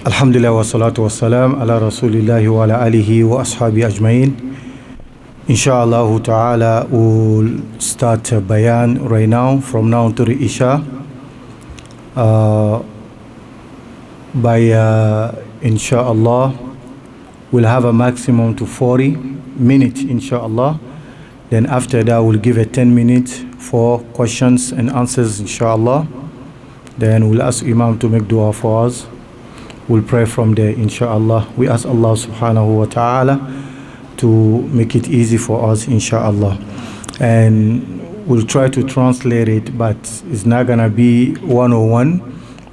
Alhamdulillah wa salatu wa salam ala rasulillahi wa ala alihi wa ashabi ajmain. Inshallah ta'ala we'll start bayan right now from now to the Isha. Inshallah we'll have a maximum to 40 minutes inshallah. Then after that we'll give a 10 minutes for questions and answers inshallah. Then we'll ask Imam to make dua for us. We'll pray from there, inshallah. We ask Allah subhanahu wa ta'ala to make it easy for us, inshallah. And we'll try to translate it, but it's not gonna be 101.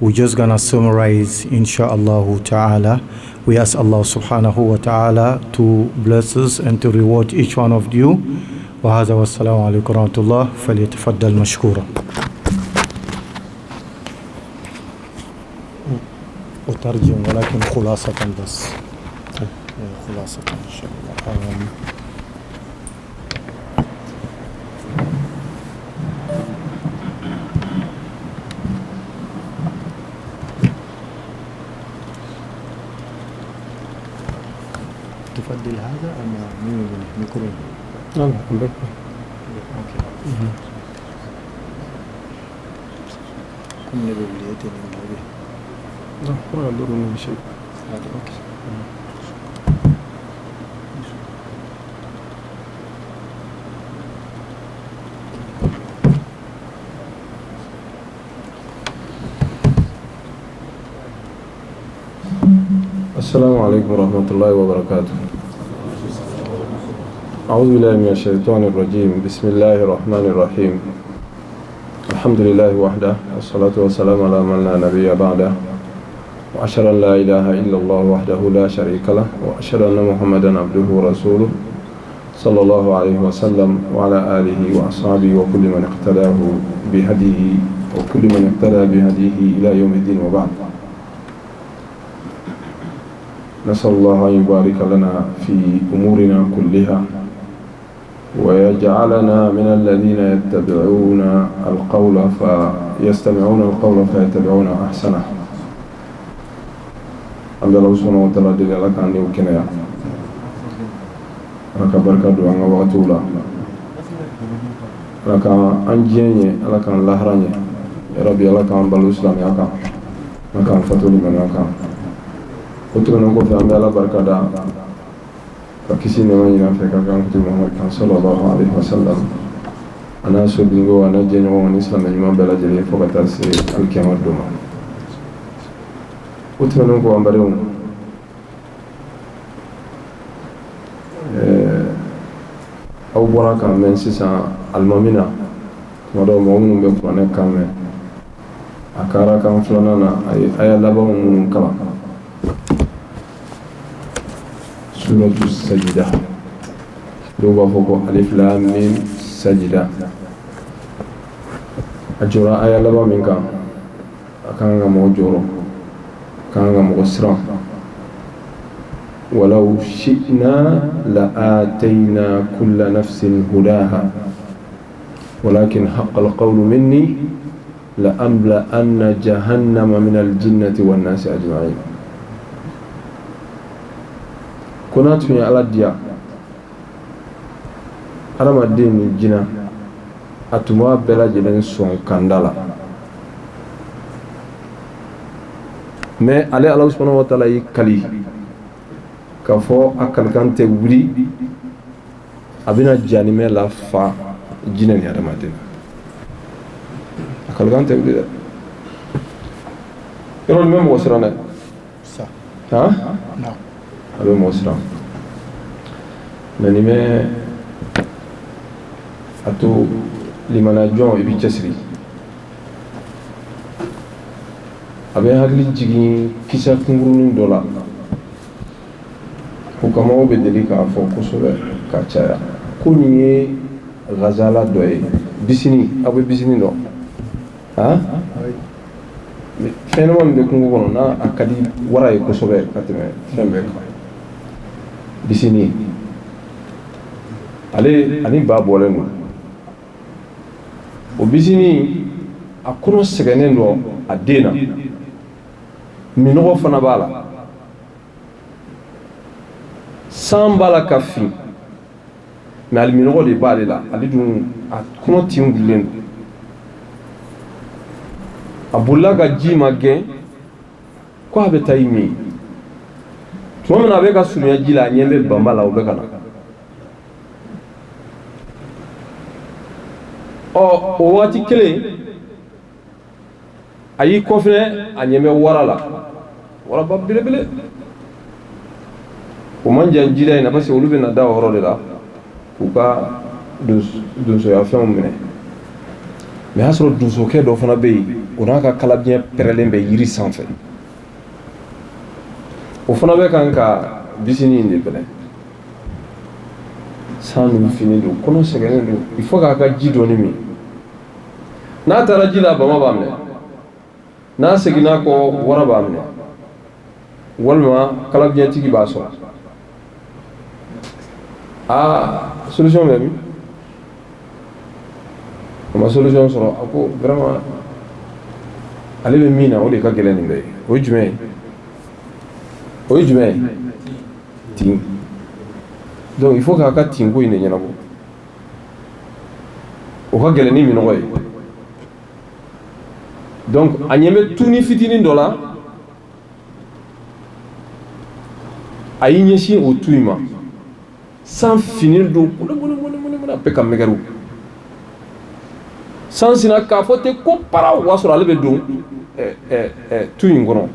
We're just gonna summarize, inshallah ta'ala. We ask Allah subhanahu wa ta'ala to bless us and to reward each one of you. Wa hadha wa assalamu alaikum wa rahmatullah. Falyatafaddal mashkura. أترجم ولكن خلاصة بس خلاصة إن شاء الله. تفضل هذا أم مين الميكروفون؟ لا أوكي. كم نبي بديتين الموضوع؟ لا ما يضرني بشيء. هذا أوكي. السلام عليكم ورحمة الله وبركاته. أعوذ بالله من الشيطان الرجيم. بسم الله الرحمن الرحيم. الحمد لله وحده والصلاة والسلام على من لا نبي بعده وأشهد أن لا إله إلا الله وحده لا شريك له وأشهد أن محمدا عبده ورسوله صلى الله عليه وسلم وعلى آله وأصحابه وكل من اقتداه بهديه وكل من اقتدى بهديه إلى يوم الدين وبعد. نسأل الله أن يبارك لنا في أمورنا كلها ويجعلنا من الذين يتبعون القول فيستمعون القول فيتبعون أحسنه. الحمد لله سبحانه وتعالى دل لك أني وكنيا لك بركة دعاء وقتولا لك أنجيني لك اللهراني يا ربي لك أن بالإسلام يكا لك أن فتولي من يكا قلت لكم في أمد الله بركة دعاء فكسي نماني نافك كان كتب محمد صلى الله عليه وسلم أنا سبينغو وأنا جينيو وأنا إسلام يجمع بلا جليل فقطاسي الكيامات دوما utmenu ko ambarew aw bora kan men sisan almamina modo mo mun be ko ne kan men akara kan flana na ay laban mun kala suratu sajda do ba foko alif lam mim sajda ajura ay laban min kan akan ga mo joro كان مغسرا ولو شئنا لآتينا كل نفس هداها ولكن حق القول مني لأملأن جهنم من الجنة والناس أجمعين. كنت في على الديا أرام الدين الجنة أتما بلا جلن سون كندلا mais ale Allah subhanahu wa ta'ala yi kali ka fo akal kante wuri abina janime la fa jinan ya damadin akal kante wuri yoro même wasrana Ça. ha Non. abe mosra nanime ato limana jon ibi chesri abe hakili jigin kisa kungurunin dɔ la o kama o bɛ deli k'a fɔ kosɛbɛ ka caya ko nin ye ghazala dɔ ye bisini aw bɛ bisini dɔn han fɛn ɲɛnama min bɛ kungo kɔnɔ n'a a ka di wara ye kosɛbɛ ka tɛmɛ fɛn bɛɛ kan bisini ale ani ba bɔlen don o bisini a kɔnɔ sɛgɛnnen don a den na minɔgɔ fana b'a la san b'a la ka fin mais ali minɔgɔ de b'ale la ale dun a kɔnɔ tin wulilen don a bolila ka ji ma gɛn ko a bɛ taa i min tuma min na a bɛ ka surunya ji la a ɲɛ bɛ banba la o bɛ ka na o waati kelen a y'i kɔfilɛ a ɲɛ bɛ wara la waraba belebele o man jan jida in na parce que olu bɛ na da o yɔrɔ de la k'u ka donsoya fɛnw minɛ mais y'a sɔrɔ donsokɛ dɔ fana bɛ yen o n'a ka kalabiɲɛ pɛrɛlen bɛ yiri sanfɛ o fana bɛ kan ka bisini in de bɛlɛ san dun fini don kɔnɔ sɛgɛnnen don il faut k'a ka ji dɔɔni min n'a taara ji la bama b'a minɛ n'a seginna kɔ wara b'a minɛ walima kalabiɲɛtigi b'a sɔrɔ solution bɛ min o ma solution sɔrɔ a ko vraiment ale bɛ min na o de ka gɛlɛn nin bɛɛ ye o ye jumɛn ye o ye jumɛn ye tin donc il faut k'a ka tin ko in de ɲɛnabɔ o ka gɛlɛn ni minɔgɔ ye donc a ɲɛ bɛ tuni fitinin dɔ la a y'i ɲɛsin o tu in ma san fini don a bɛ ka mɛgɛru san sina k'a fɔ ten ko para o b'a sɔrɔ ale bɛ don tu in kɔnɔ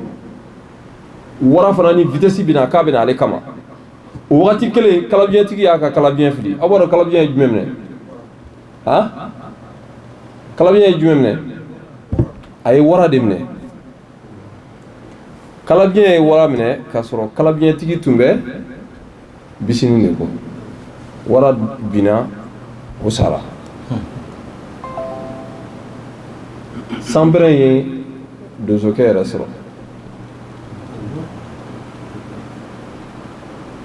wara fana ni vitesse bɛ na k'a bɛ na ale kama o wagati kelen kalabiɲɛtigi y'a ka kalabiɲɛ fili aw b'a dɔn kalabiɲɛ ye jumɛn minɛ kalabiɲɛ ye jumɛn minɛ a ye wara de minɛ kalabiɲɛ ye wara minɛ k'a sɔrɔ kalabiɲɛtigi tun bɛ bisini de kɔ wara binna o sara sanpɛrɛn ye donsokɛ yɛrɛ sɔrɔ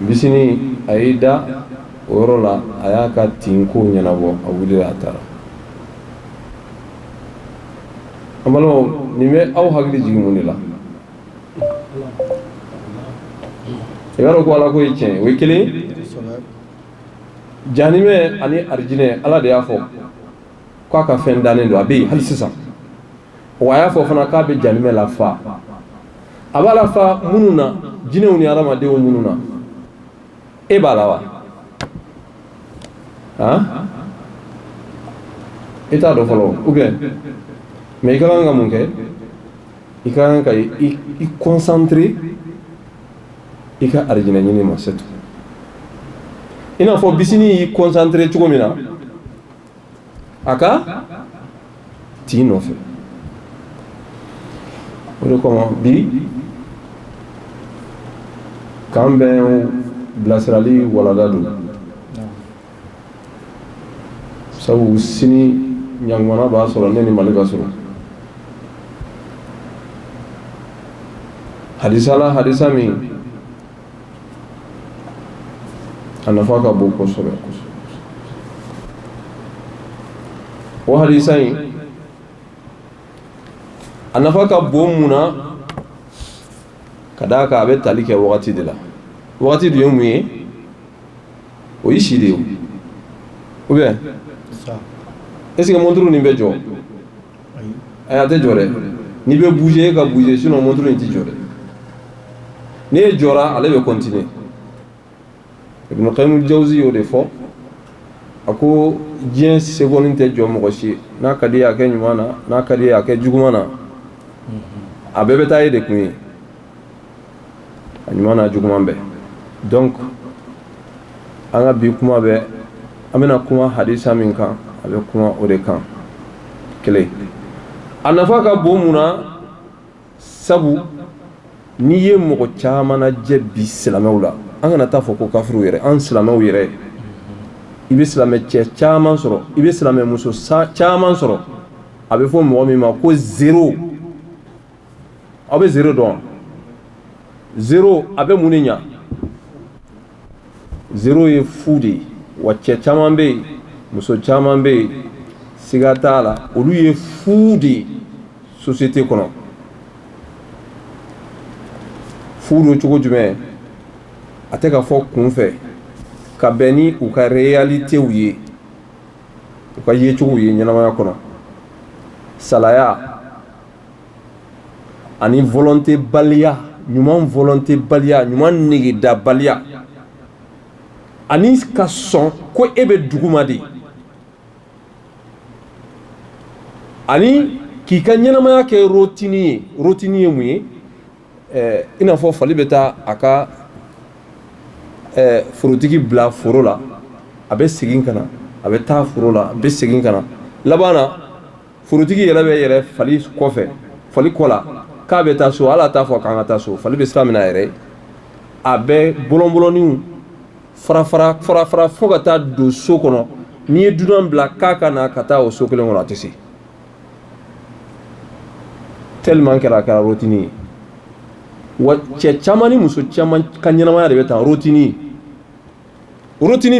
bisini a y'i da o yɔrɔ la a y'a ka tin ko ɲɛnabɔ a wulila a taara an balimaw nin bɛ aw hakili jigin mun de la i b'a dɔn ko ala ko ye tiɲɛ o ye kelen jahanimɛ ani arijinɛ ala de y'a fɔ k'a ka fɛn dannen don a bɛ yen hali sisan wa a y'a fɔ fana k'a bɛ jahanimɛ lafa a b'a lafa minnu na jinɛw ni adamadenw minnu na e b'a la wa e t'a dɔn fɔlɔ ou bien mais i ka kan ka mun kɛ i ka kan ka i concentrer i ka arijinɛ ɲini ma c'est tout i n'a fɔ bisini y'i concentrer cogo min na a ka t'i nɔfɛ o de kama bi k'an bɛn bilasirali walanda don sabu sini ɲangwana b'a sɔrɔ ne ni mali ka sɔrɔ hadisa min a nafa ka bon kosɛbɛ o hadisa in a nafa ka bon mun na ka d'a kan a bɛ tali kɛ wagati de la wagati dun ye mun ye o ye si de ye ou bien est ce que montre nin bɛ jɔ a tɛ jɔ dɛ n'i bɛ bouger e ka bouger sinon montre in tɛ jɔ dɛ n'i ye jɔra ale bɛ continuer Ibn Qayyim al-Jawzi y'o de fɔ a ko diɲɛ seconde tɛ jɔ mɔgɔ si n'a ka di ye a kɛ ɲuman na n'a ka di ye a kɛ juguman na a bɛɛ bɛ taa e de kun ye a ɲuman n'a juguman bɛɛ donc an ka bi kuma bɛ an bɛna kuma hadisa min kan a bɛ kuma o de kan kelen a nafa ka bon mun na sabu n'i ye mɔgɔ caman lajɛ bi silamɛw la an kana taa fɔ ko kafiru yɛrɛ an silamɛw yɛrɛ i bɛ silamɛ cɛ caman sɔrɔ i bɛ silamɛ muso caman sɔrɔ a bɛ fɔ mɔgɔ min ma ko zéro aw bɛ zéro dɔn zéro a bɛ mun de ɲa zéro ye fu de ye wa cɛ caman bɛ yen muso caman bɛ yen siga t'a la olu ye fu de ye société kɔnɔ fudo cogo jumɛn a tɛ ka fɔ kunfɛ ka bɛn ni u ka réalitéw ye u ka yecogow ye ɲɛnamaya kɔnɔ salaya ani volonté baliya ɲuman volonté baliya ɲuman negeda baliya ani ka sɔn ko e bɛ duguma de ani k'i ka ɲɛnamaya kɛ routine ye mun ye i n'a fɔ fali bɛ taa a ka forotigi bila foro la a bɛ segin ka na a bɛ taa foro la a bɛ segin ka na laban na forotigi yɛrɛ bɛ yɛrɛ fali kɔfɛ fali kɔ la k'a bɛ taa so ala t'a fɔ k'an ka taa so fali bɛ sira minɛ a yɛrɛ a bɛ bolonboloniw fara fo ka taa don so kɔnɔ n'i ye dunan bila k'a ka na ka taa o so kelen kɔnɔ a tɛ se tellement kɛra routine ye wa cɛ caman ni muso caman ka ɲɛnamaya de bɛ taa routine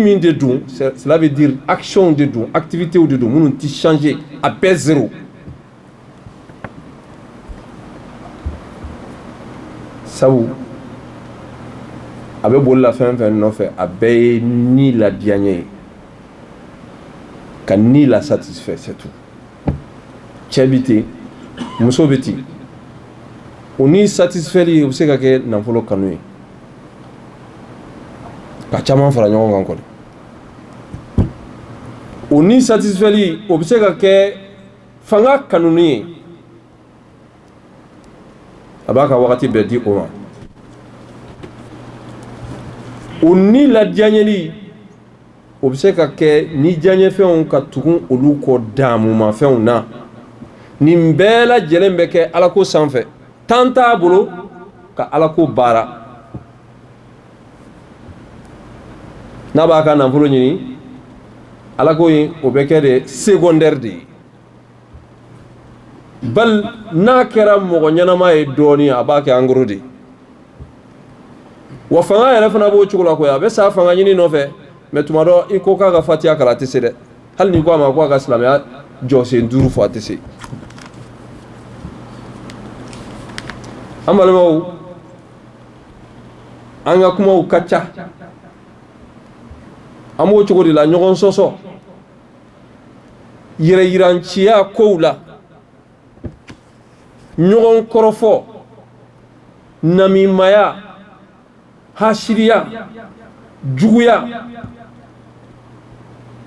min de dun cela veut dire action de dun activitéw de dun minnu ti changer a bɛɛ zéro sabu a bɛ bolila fɛn fɛn nɔfɛ a bɛɛ ye ni ladiyaɲɛ ye ka ni la satisfait c'est tout cɛ bi ten muso bɛ ten o ni satisfaili o bɛ se ka kɛ nafolo kanu ye ka caman fara ɲɔgɔn kan kɔni o ni satisfaili o bɛ se ka kɛ fanga kanuni ye a b'a ka wagati bɛɛ di o ma o ni ladiyaɲɛli o bɛ se ka kɛ ni diyaɲɛfɛnw ka tugun olu kɔ daamumafɛnw na nin bɛɛ lajɛlen bɛ kɛ alako sanfɛ tan t'a bolo ka alako baara n'a b'a ka nafolo ɲini alako in o bɛ kɛ de secondaire de ye bal n'a kɛra mɔgɔ ɲɛnama ye dɔɔnin a b'a kɛ en gros de wa fanga yɛrɛ fana b'o cogo la koyi a bɛ sa fanga ɲini nɔfɛ mais tuma dɔ i ko k'a ka fatiya kalan a tɛ se dɛ hali n'i ko a ma ko a ka silamɛya jɔsen 5 fɔ a tɛ se an balimaw an ka kumaw ka ca an b'o cogo de la ɲɔgɔn sɔsɔ yɛrɛ yiranciya kow la ɲɔgɔn kɔrɔfɔ namimaya hasiriya juguya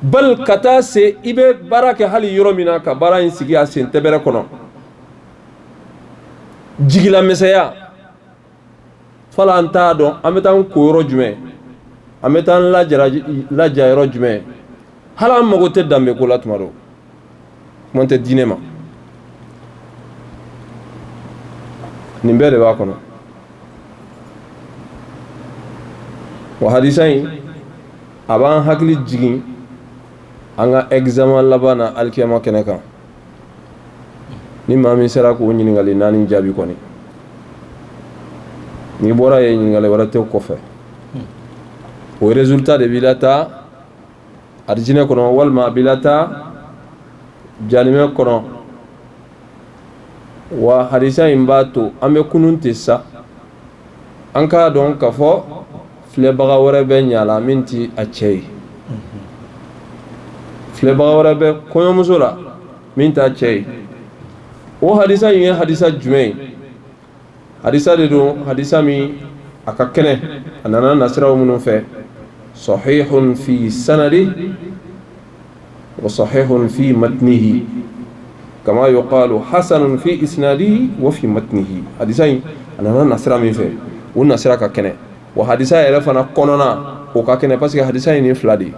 bal ka taa se i bɛ baara kɛ hali yɔrɔ min na ka baara in sigi a sen tɛbɛrɛ kɔnɔ jigilamisɛnya fala an t'a dɔn an bɛ taa an ko yɔrɔ jumɛn an bɛ taa an laja yɔrɔ jumɛn hali an mago tɛ danbe ko la tuma dɔ kuma tɛ diinɛ ma nin bɛɛ de b'a kɔnɔ wa hadisa in a b'an hakili jigin an ka examen laban na alikiyama kɛnɛ kan ni maa min sera k'o ɲininkali 4 jaabi kɔni n'i bɔra ye ɲininkali wɛrɛ tɛ kɔfɛ o résultat de b'i lataa arijinɛ kɔnɔ walima a b'i lataa jahanɛmɛ kɔnɔ wa hadisa in b'a to an bɛ kunun ten sa an k'a dɔn k'a fɔ filɛbaga wɛrɛ bɛ ɲa la min ti a cɛ ye filɛbaga wɛrɛ bɛ kɔɲɔmuso la min t'a cɛ ye o hadisa in ye hadisa jumɛn ye hadisa de don hadisa min a ka kɛnɛ a nana nasiraw minnu fɛ sahihun fi sanadi wa sahihun fi matnihi kama yuqalu hasanun fi isnadihi wa fi matnihi hadisa in a nana nasira min fɛ o nasira ka kɛnɛ wa hadisa yɛrɛ fana kɔnɔna o ka kɛnɛ parce que hadisa in ye 2 de ye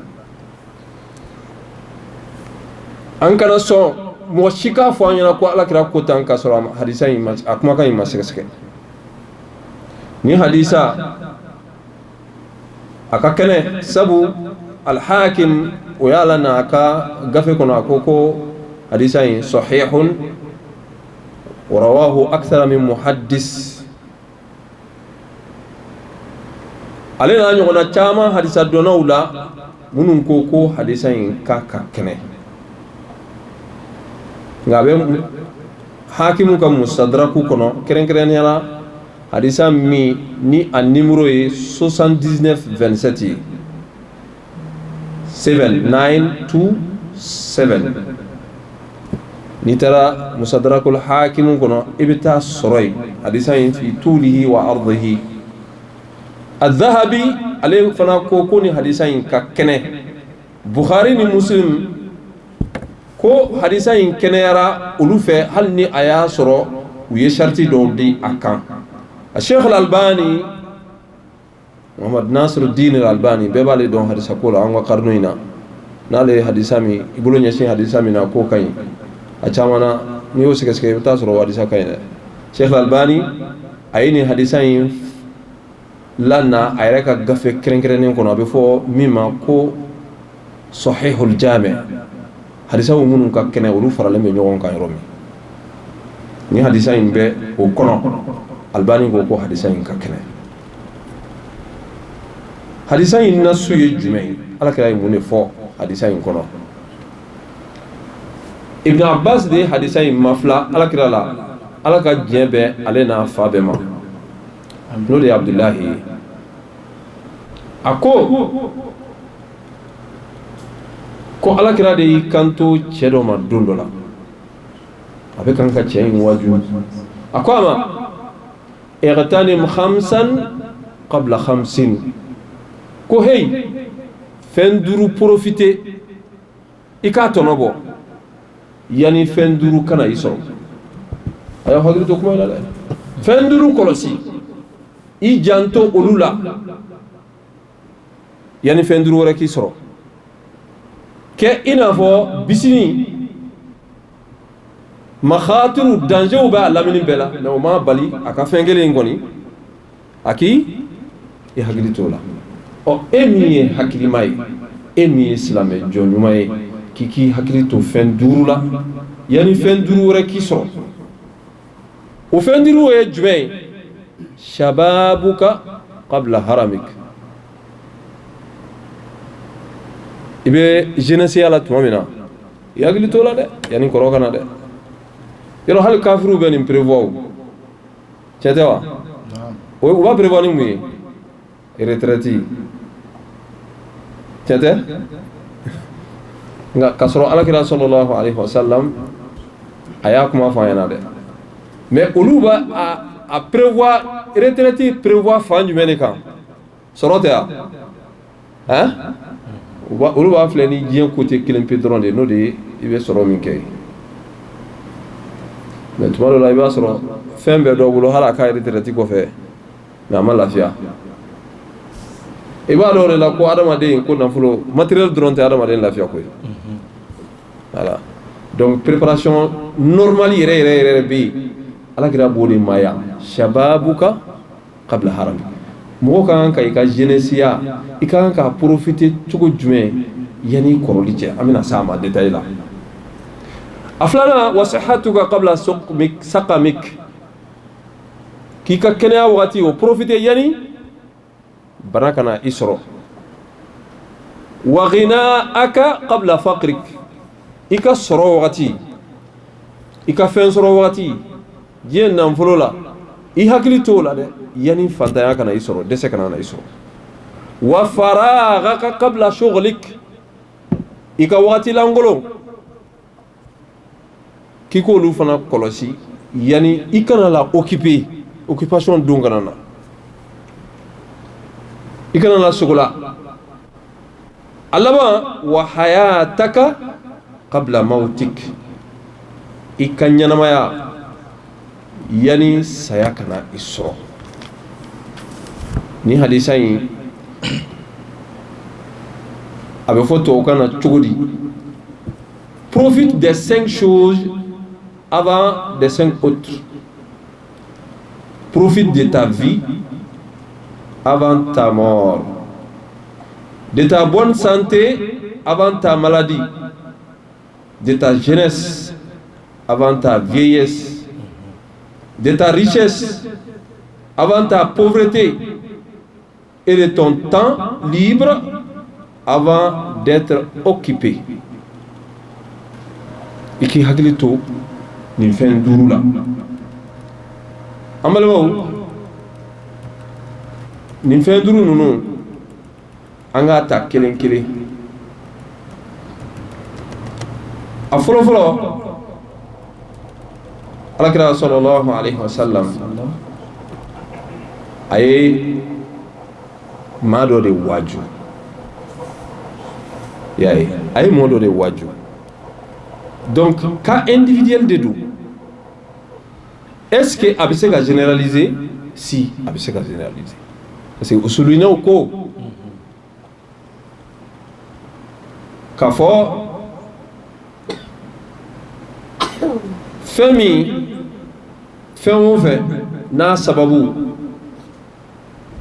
an kana sɔn mɔgɔ si k'a fɔ an ɲɛna ko alakira ko tan ka sɔrɔ hadisa in a kumakan in ma sɛgɛsɛgɛ ni hadisa a ka kɛnɛ sabu alhakim o y'a la na a ka gafe kɔnɔ a ko hadisa in sahihun wa rawahu akthara min muhaddis ale n'a ɲɔgɔnna caman hadisa dɔnnaw la minnu ko hadisa in ka kɛnɛ nka a bɛ hakimu ka musadraku kɔnɔ kɛrɛnkɛrɛnnenya la hadisa mi ni a numéro est 7927 7927 ni tara musadrakul hakim kono ibta soroy hadisa fi tulihi wa ardihi الذهبي عليه فنا كوني حديثين ككنه بخاري ni muslim ko hadisayin keneyara olu fɛ hali ni a y'a sɔrɔ u ye sharti dɔw di a kan Sheikh al-Albani Muhammad Nasiruddin al-Albani bɛɛ b'ale dɔn hadisa ko la an ka karnu in na n'ale ye hadisa min i bolo ɲɛsin hadisa min na k'o ka ɲi a caman na n'i y'o sɛgɛsɛgɛ i bɛ taa sɔrɔ hadisa ka ɲi dɛ Sheikh al-Albani a ye nin hadisa in lanna a yɛrɛ ka gafe kɛrɛnkɛrɛnnen kɔnɔ a bɛ fɔ min ma ko Sahihul Jami' hadisa minnu ka kɛnɛ olu faralen bɛ ɲɔgɔn kan yɔrɔ min ni hadisa in bɛ o kɔnɔ Albani ko hadisa in ka kɛnɛ hadisa in nasu ye jumɛn ye Alakira ye mun de fɔ hadisa in kɔnɔ Ibn Abbas de hadisa in mafila Alakira la Ala ka diɲɛ bɛɛ ale n'a fa bɛɛ ma n'o de ye Abdullahi ye a ko Alakira de y'i kanto cɛ dɔ ma don dɔ la a bɛ kan ka cɛ in waju a ko a ma اغتنم خمسا قبل خمسين ko hey fɛn duuru profiter i k'a tɔnɔ bɔ yani fɛn duuru kana i sɔrɔ a y'a hakili to kuma in na dɛ fɛn duuru kɔlɔsi i janto olu la yani fɛn duuru wɛrɛ k'i sɔrɔ kɛ i n'a fɔ bisini makhatiru danger b'a lamini bɛɛ la mais o ma bali a ka fɛn kelen in kɔni a k'i i hakili to la e min ye hakilima ye e min ye silamɛ jɔnɲuman ye k'i hakili to fɛn duuru la yani fɛn duuru wɛrɛ k'i sɔrɔ o fɛn duuru ye jumɛn ye shababuka qabla haramik i bɛ jeunesse la tuma min na i hakili to la dɛ yani kɔrɔ kana dɛ yɔrɔ hali kafiru bɛ nin prévoir tiɲɛ tɛ wa u b'a prévoir ni mun ye retraite tiɲɛ tɛ nka k'a sɔrɔ Alakira sallallahu alaihi wasallam a y'a kuma fɔ an ɲɛna dɛ mais olu b'a a prévoir retraite prévoir fan jumɛn de kan sɔrɔ tɛ wa olu b'a filɛ ni diɲɛ côté kelen pe dɔrɔn de n'o de ye i bɛ sɔrɔ min kɛ mais tuma dɔ la i b'a sɔrɔ fɛn bɛɛ dɔ bolo hali a ka retraite kɔfɛ mais a ma lafiya i b'a dɔn o de la ko adamaden ko nafolo matériel dɔrɔn tɛ adamaden lafiya koyi voilà donc préparation normale yɛrɛ yɛrɛ yɛrɛ bɛ yen Alakira b'o de maaya shababuka qabla haram mɔgɔ ka kan ka i ka jeunesse-ya i ka kan ka profiter cogo jumɛn yani kɔrɔli cɛ an bɛna s'a ma détail la a filanan wa sihhatuka qabla saqamik k'i ka kɛnɛya wagati o profiter yani bana kana i sɔrɔ wa ghinaaka qabla faqrik i ka sɔrɔ wagati i ka fɛn sɔrɔ wagati diɲɛ nafolo la i hakili t'o la dɛ yani fantanya kana i sɔrɔ dɛsɛ kana na i sɔrɔ wa faraghaka qabla shughlik i ka wagati lankolon k'i k'olu fana kɔlɔsi yani i kana la occuper occupation don kana na i kana la sogola a laban wa hayataka qabla mautik i ka ɲɛnamaya yani saya kana i sɔrɔ ni hadisa in a bɛ fɔ tubabukan na cogo di profite des 5 choses avant des 5 autres profite de ta vie avant ta mort, de ta bonne santé avant ta maladie, de ta jeunesse avant ta vieillesse, de ta richesse avant ta pauvreté et de ton temps libre avant d'être occupé. I k'i hakili to nin fɛn duuru la an balimaw nin fɛn duuru ninnu an k'a ta kelen kelen a fɔlɔ fɔlɔ alakira sallallahu alaihi wasallam a ye maa dɔ de waaju y'a ye a ye maa dɔ de waaju donc cas individuel de don est-ce que a bɛ se ka généraliser si a bɛ se ka généraliser parce que usulinaw ko k'a fɔ fɛn min fɛn o fɛn n'a sababu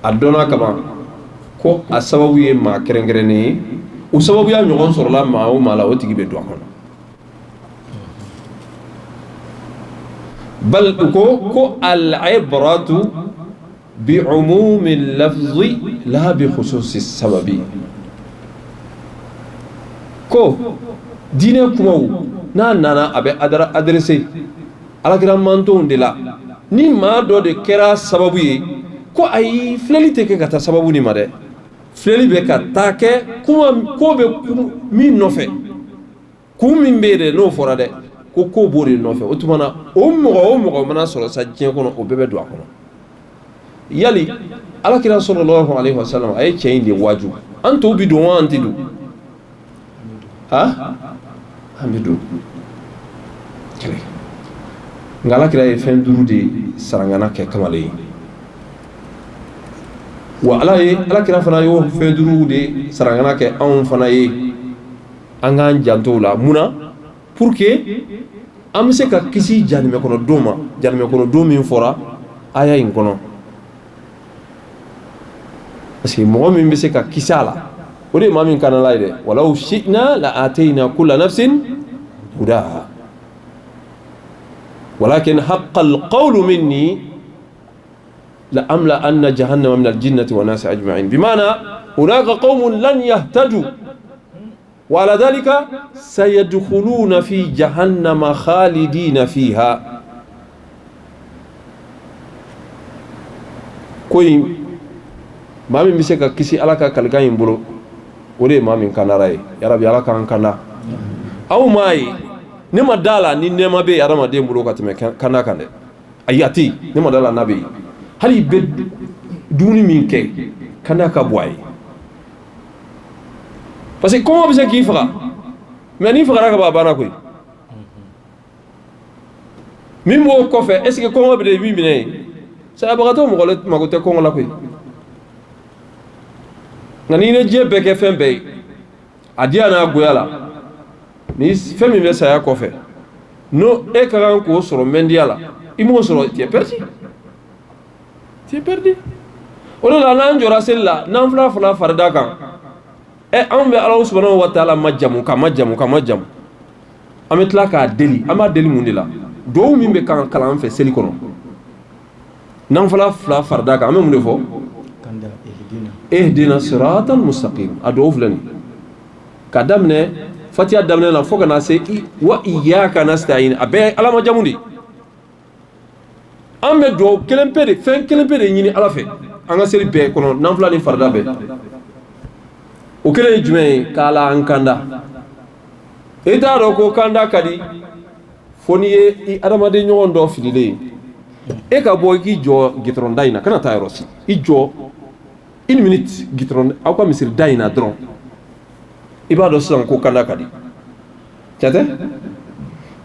a dɔnna kaban ko a sababu ye maa kɛrɛnkɛrɛnnen ye o sababuya ɲɔgɔn sɔrɔla maa o maa la o tigi bɛ don a kɔnɔ bal ko al-ibratu bi umumi al-lafzi la bi khususi sababi ko diinɛ kumaw n'a nana a bɛ adressé alakira mantonw de la ni maa dɔ de kɛra sababu ye ko ayi filɛli tɛ kɛ ka taa sababu ni ma dɛ filɛli bɛ ka taa kɛ ko bɛ min nɔfɛ kun min bɛ yen dɛ n'o fɔra dɛ ko b'o de nɔfɛ o tuma na o mɔgɔ mana sɔrɔ sa diɲɛ kɔnɔ o bɛɛ bɛ don a kɔnɔ yali alakira sallallahu alaihi wasallam a ye cɛ in de waaju an tɔw bi don wa an tɛ don an bɛ don kɛlɛ nka alakira ye fɛn duuru de sarangana kɛ kamalen ye wa alakira fana y'o fɛn duuru de sarangana kɛ anw fana ye an k'an janto la munna pour que an bɛ se ka kisi janimɛ kɔnɔ don ma janimɛ kɔnɔ don min fɔra aya in kɔnɔ parce que mɔgɔ min bɛ se ka kisi a la o de ye maa min kana la ye dɛ walaw shi'na la atayna kulla nafsin hudaha walakin haqqa alqawlu minni la amla anna jahannama min aljinnati wan nasi ajma'in bima'na hunaka qawmun lan yahtadu wa ala dhalika sayadkhuluna fi jahannama khalidina fiha koy maa min bɛ se ka kisi ala ka kalikan in bolo o de ye maa min kanara ye yarabi ala k'an kanda aw maa ye ne ma da la ni nɛɛma bɛ adamaden bolo ka tɛmɛ kanda kan dɛ ayi a tɛ yen ne ma da la n'a bɛ yen hali i bɛ dumuni min kɛ kanda ka bɔ a ye parce que kɔngɔ bɛ se k'i faga mais n'i fagara ka ban a banna koyi min b'o kɔfɛ est ce que kɔngɔ bɛ de min minɛ ye sayabagatɔ mɔgɔ mako tɛ kɔngɔ la koyi nka n'i ye diɲɛ bɛɛ kɛ fɛn bɛɛ ye a diya n'a goya la ni fɛn min bɛ saya kɔfɛ n'o e ka kan k'o sɔrɔ mɛndiya la i m'o sɔrɔ tu es perdu tu es perdu o de la n'an jɔra seli la n'an fila farida kan anw bɛ Alahu subhanahu wa ta'ala majamu ka majamu an bɛ tila k'a deli an b'a deli mun de la duwawu min bɛ kan kalan an fɛ seli kɔnɔ n'an fila farida kan an bɛ mun de fɔ ihdina siratal mustaqim a duwawu filɛ nin ka daminɛ fatiha daminɛ na fo ka na se wa iyyaka nasta'in a bɛɛ ala majamu de an bɛ duwawu kelen pe de fɛn kelen pe de ɲini ala fɛ an ka seli bɛɛ kɔnɔ n'an fila ni farida bɛɛ o kelen ye jumɛn ye k'ala an kanda i t'a dɔn ko kanda ka di fo n'i ye adamaden ɲɔgɔn dɔ fililen ye e ka bɔ i k'i jɔ gitɔrɔn da in na kana taa yɔrɔ si i jɔ une minute gitɔrɔn aw ka misiri da in na dɔrɔn i b'a dɔn sisan ko kanda ka di tiɲɛ tɛ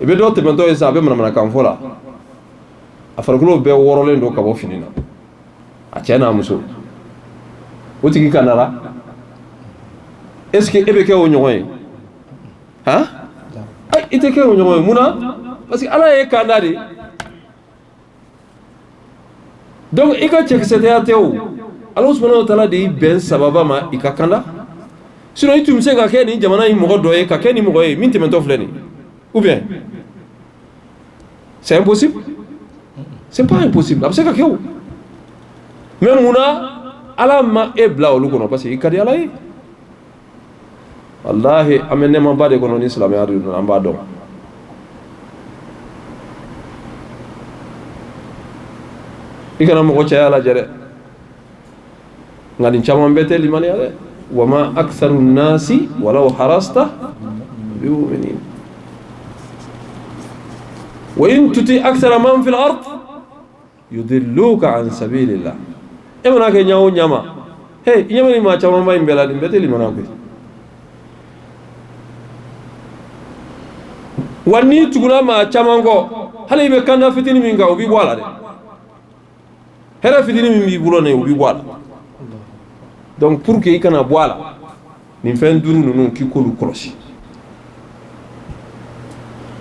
i bɛ dɔ tɛmɛtɔ ye sisan a bɛ manamanakan fɔ la a farikolo bɛɛ wɔrɔlen don ka bɔ fini na a cɛ n'a muso o tigi kanda la est ce que e bɛ kɛ o ɲɔgɔn ye han i tɛ kɛ o ɲɔgɔn ye munna parce que ala ye kanda de donc i ka cɛkisɛtɛya tɛ o Alahu subhanahu wa ta'ala de y'i bɛn sababa ma i ka kanda sinon i tun bɛ se ka kɛ nin jamana in mɔgɔ dɔ ye ka kɛ nin mɔgɔ ye min tɛmɛtɔ filɛ nin ou bien c'est impossible c'est pas impossible a bɛ se ka kɛ o mais munna ala ma e bila olu kɔnɔ parce que i ka di ala ye wallahi an bɛ nɛɛmaba de kɔnɔ ni silamɛya don an b'a dɔn i kana mɔgɔ caya lajɛ dɛ ngadi caman bete limani ale wama aktharu nasi walau harasta bimu'minin wa in tuti akthara man fil ard yudilluka an sabilillah emana ke nyaawo nyama hey nyama ni ma caman ba imbela di bete limana ko wani tuguna ma caman ko hali be kanda fitini min ga obi wala de hera fitini min bi bulo ne obi wala donc pour que ikana wala ni fen duru nunu ki ko lu kolosi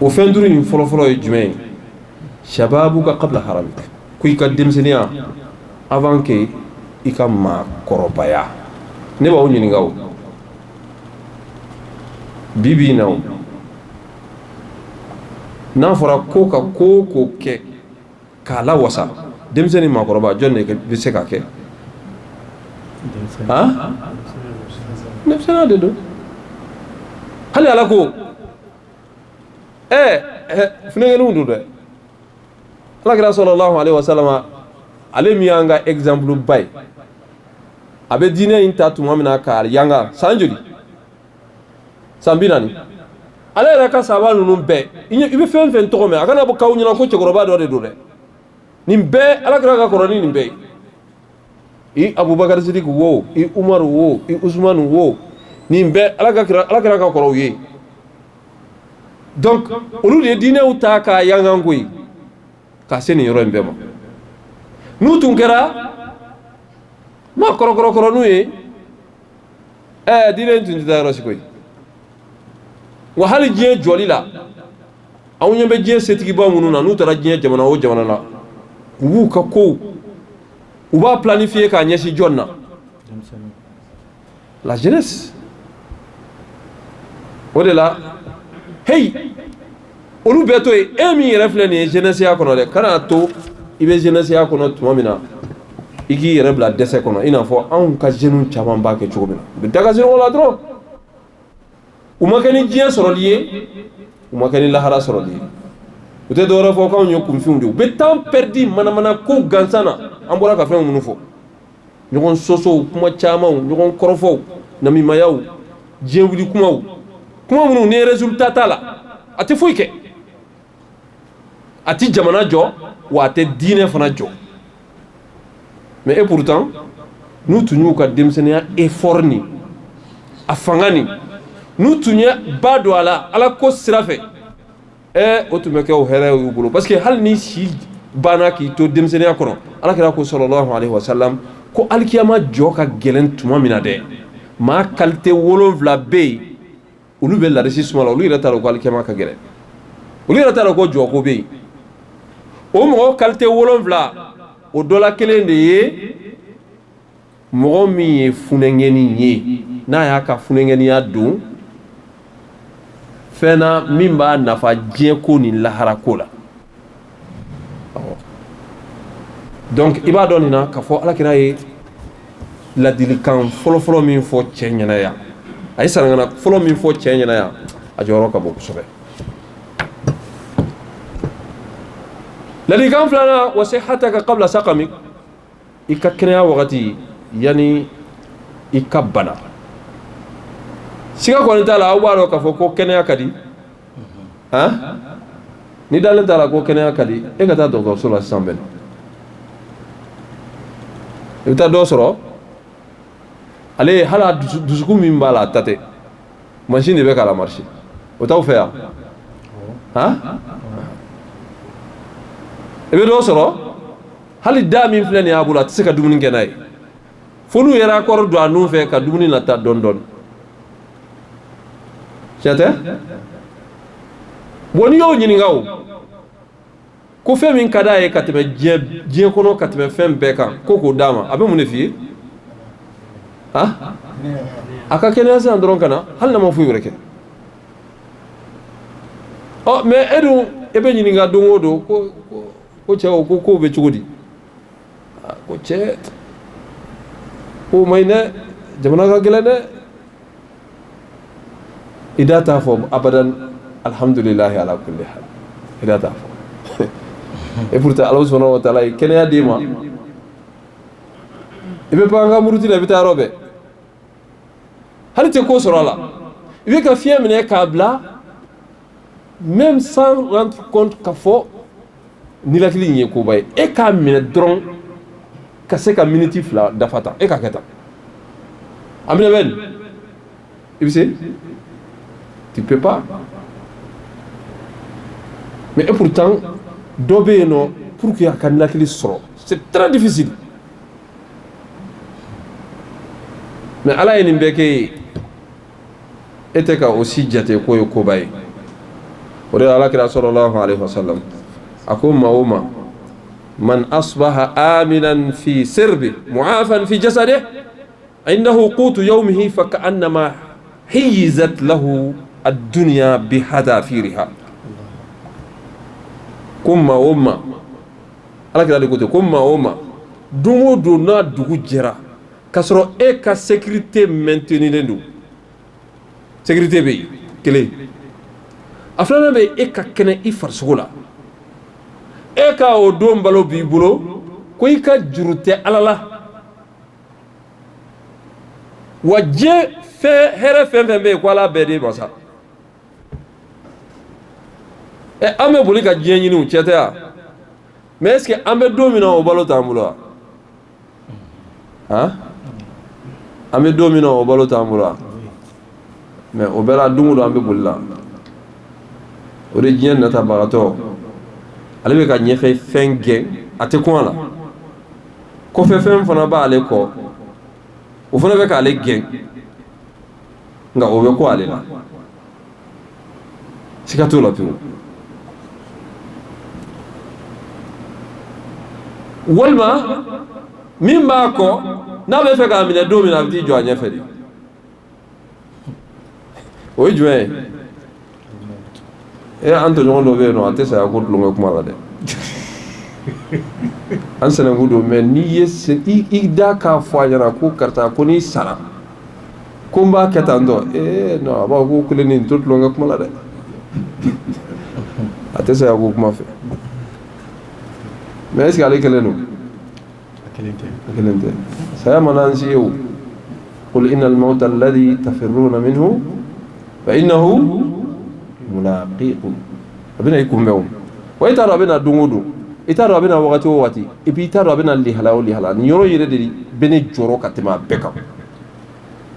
o fen duru ni folo folo e jumay shababuka qabla haramik kuy ka demsenia avant que ikama korobaya ne ba woni ngaw bibi naw n'a fɔra ko ka ko ko kɛ k'a la wasa denmisɛnnin maakɔrɔba jɔn de bɛ se ka kɛ denmisɛnninya de don hali ala ko funɛgɛninw don dɛ alakira sallallahu alaihi wasallam ale min y'an ka exemple ba ye a bɛ diinɛ in ta tuma min na k'a yanga san joli san 40 ale yɛrɛ ka sahaba ninnu bɛɛ i bɛ fɛn fɛn tɔgɔ mɛn a kana k'aw ɲɛna ko cɛkɔrɔba dɔ de don dɛ nin bɛɛ alakira ka kɔrɔ ni nin bɛɛ ye i abubakar sidik wo i umaru wo i usmanu wo nin bɛɛ alakira ka kɔrɔw ye donc olu de ye diinɛw ta k'a yangan koyi ka se nin yɔrɔ in bɛɛ ma n'u tun kɛra maa kɔrɔkɔrɔ n'u ye diinɛ in tun tɛ taa yɔrɔ si koyi wa hali diɲɛ jɔli la anw ɲɛ bɛ diɲɛ setigiba minnu na n'u taara diɲɛ jamana o jamana la u b'u ka kow u b'a planifier k'a ɲɛsin jɔn na la jeunesse o de la hey olu bɛɛ to yen e min yɛrɛ filɛ nin ye jeunesse ya kɔnɔ dɛ kana to i bɛ jeunesse ya kɔnɔ tuma min na i k'i yɛrɛ bila dɛsɛ kɔnɔ i n'a fɔ anw ka jeunes caman b'a kɛ cogo min na u bɛ daga senɲɔgɔn la dɔrɔn u ma kɛ ni diɲɛ sɔrɔli ye u ma kɛ ni lahara sɔrɔli ye u tɛ dɔwɛrɛ fɔ k'anw ye kunfinw de ye u bɛ temps perdu manamana ko gansan na an bɔra ka fɛn minnu fɔ ɲɔgɔn sɔsɔw kuma camanw ɲɔgɔn kɔrɔfɔw namimayaw diɲɛ wuli kumaw kuma minnu ni résultat t'a la a tɛ foyi kɛ a tɛ jamana jɔ wa a tɛ diinɛ fana jɔ mais et pourtant n'u tun y'u ka denmisɛnninya effort ni a fanga ni n'u tun ye ba don a la ala ko sira fɛ o tun bɛ kɛ o hɛrɛ y'u bolo parce que hali ni si banna k'i to denmisɛnninya kɔnɔ alakira ko sallallahu alaihi wasallam ko alikiyama jɔ ka gɛlɛn tuma min na dɛ maa qualité 7 bɛ yen olu bɛ larisi suma la olu yɛrɛ t'a dɔn ko alikiyama ka gɛlɛn olu yɛrɛ t'a dɔn ko jɔko bɛ yen o mɔgɔ qualité 7 o dɔ la kelen de ye mɔgɔ min ye funɛŋɛni ye n'a y'a ka funɛŋɛniya don fɛn na min b'a nafa diɲɛ ko ni lahara ko la donc i b'a dɔn nin na k'a fɔ alakira ye ladilikan fɔlɔfɔlɔ min fɔ cɛ ɲɛna yan a ye sarangana fɔlɔ min fɔ cɛ ɲɛna yan a jɔyɔrɔ ka bon kosɛbɛ ladilikan filanan wasihataka qabla saqamik i ka kɛnɛya wagati yani i ka bana siga kɔni t'a la aw b'a dɔn k'a fɔ ko kɛnɛya ka di ni dalen t'a la ko kɛnɛya ka di e ka taa dɔgɔtɔrɔso la sisan bɛnɛ i bɛ taa dɔ sɔrɔ ale hali a dusukun min b'a la a ta tɛ machine de bɛ k'a la marcher o t'aw fɛ yan i bɛ dɔ sɔrɔ hali da min filɛ nin y'a bolo a tɛ se ka dumuni kɛ n'a ye fo n'u yɛrɛ accord don a nun fɛ ka dumuni nata dɔɔni dɔɔni tiɲɛ tɛ bon n'i y'o ɲininka o ko fɛn min ka d'a ye ka tɛmɛ diɲɛ kɔnɔ ka tɛmɛ fɛn bɛɛ kan ko k'o d'a ma a bɛ mun de f'i ye a ka kɛnɛya sisan dɔrɔn ka na hali n'a ma foyi wɛrɛ kɛ mais e dun e bɛ ɲininka don o don ko cɛ o ko kow bɛ cogo di ko cɛ o ma ɲi dɛ jamana ka gɛlɛn dɛ i da t'a fɔ abadan alhamdulilahi ala kulli hal i da t'a fɔ et pourtant ala subhanahu wa taala ye kɛnɛya d'e ma i bɛ pan ka muruti la i bɛ taa yɔrɔ bɛɛ hali tɛ ko sɔrɔ a la i bɛ ka fiɲɛ minɛ k'a bila même sans rendre compte k'a fɔ ninakili in ye koba ye e k'a minɛ dɔrɔn ka se ka miniti 2 dafa tan e k'a kɛ tan a minɛ bɛ i bɛ se tu peux pas mais et pourtant dɔ bɛ yen nɔ pour que a ka ninakili sɔrɔ c'est très difficile mais ala ye nin bɛɛ kɛ ye e tɛ ka aussi jate ko ye koba ye o de la alakira sallallahu alaihi wasallam a ko maa o maa man asbaha aminan fi sirbi mu'afan fi jasadihi indahu qutu yawmihi fa ka'annama hiyizat lahu ad-dunya bi hadafiriha ko maa o maa alakira de ko ten ko maa o maa don o don n'a dugu jɛra k'a sɔrɔ e ka sécurité maintenulen don sécurité bɛ yen kelen a filanan bɛ e ka kɛnɛ i farisogo la e ka o don balo b'i bolo ko i ka juru tɛ ala la wa diɲɛ fɛn hɛrɛ fɛn fɛn bɛ yen ko ala bɛɛ de ma sa an bɛ boli ka diɲɛ ɲini o cɛ tɛ wa mais est-ce que an bɛ don min na o balo t'an bolo wa han an bɛ don min na o balo t'an bolo wa mais o bɛɛ la don o don an bɛ boli la o de diɲɛ natabagatɔ ale bɛ ka ɲɛfɛ fɛn gɛn a tɛ kun a la kɔfɛ fɛn fana b'ale kɔ o fana bɛ k'ale gɛn nka o bɛ kɔ ale la siga t'o la pewu walima min b'a kɔ n'a bɛ fɛ k'a minɛ don min na a bɛ t'i jɔ a ɲɛfɛ de o ye jumɛn ye an tɔɲɔgɔn dɔ bɛ yen nɔ a tɛ saya ko tulonkɛ kuma la dɛ an sɛnɛkun don mais n'i ye i da k'a fɔ a ɲɛna ko karisa ko n'i sara ko n b'a kɛ tan tɔ non a b'a fɔ ko kelen nin to tulonkɛ kuma la dɛ a tɛ saya ko kuma fɛ mais est-ce que ale kelen don a kelen tɛ saya mana an se o qul innal mawta alladhi tafirruna minhu fa innahu mulaqikum a bɛna i kunbɛn o wa i t'a dɔn a bɛna don o don i t'a dɔn a bɛna wagati o wagati et puis i t'a dɔn a bɛna lihala o lihala nin yɔrɔ yɛrɛ de bɛ ne jɔrɔ ka tɛmɛ a bɛɛ kan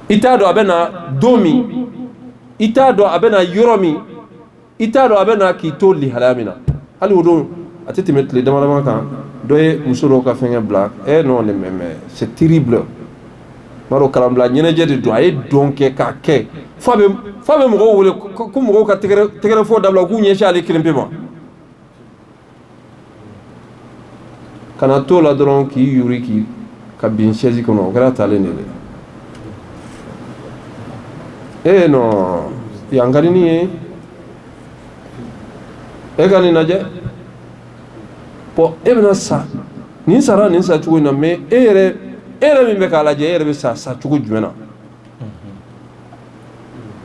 i t'a dɔn a bɛna don min i t'a dɔn a bɛna yɔrɔ min i t'a dɔn a bɛna k'i to lihalaya min na hali o don a tɛ tɛmɛ tile dama dama kan dɔ ye muso dɔw ka fɛngɛ bila non mais c'est terrible m'a dɔn kalanbila ɲɛnajɛ de don a ye don kɛ k'a kɛ f'a bɛ mɔgɔw wele ko mɔgɔw ka tɛgɛrɛ fɔ dabila k'u ɲɛsin ale kelen pe ma kana to la dɔrɔn k'i yuri ka bin chaise kɔnɔ o kɛra talen de ye non yan ka di nin ye e ka nin lajɛ bon e bɛna sa nin sara nin sa cogo in na mais e yɛrɛ min bɛ k'a lajɛ e yɛrɛ bɛ sa cogo jumɛn na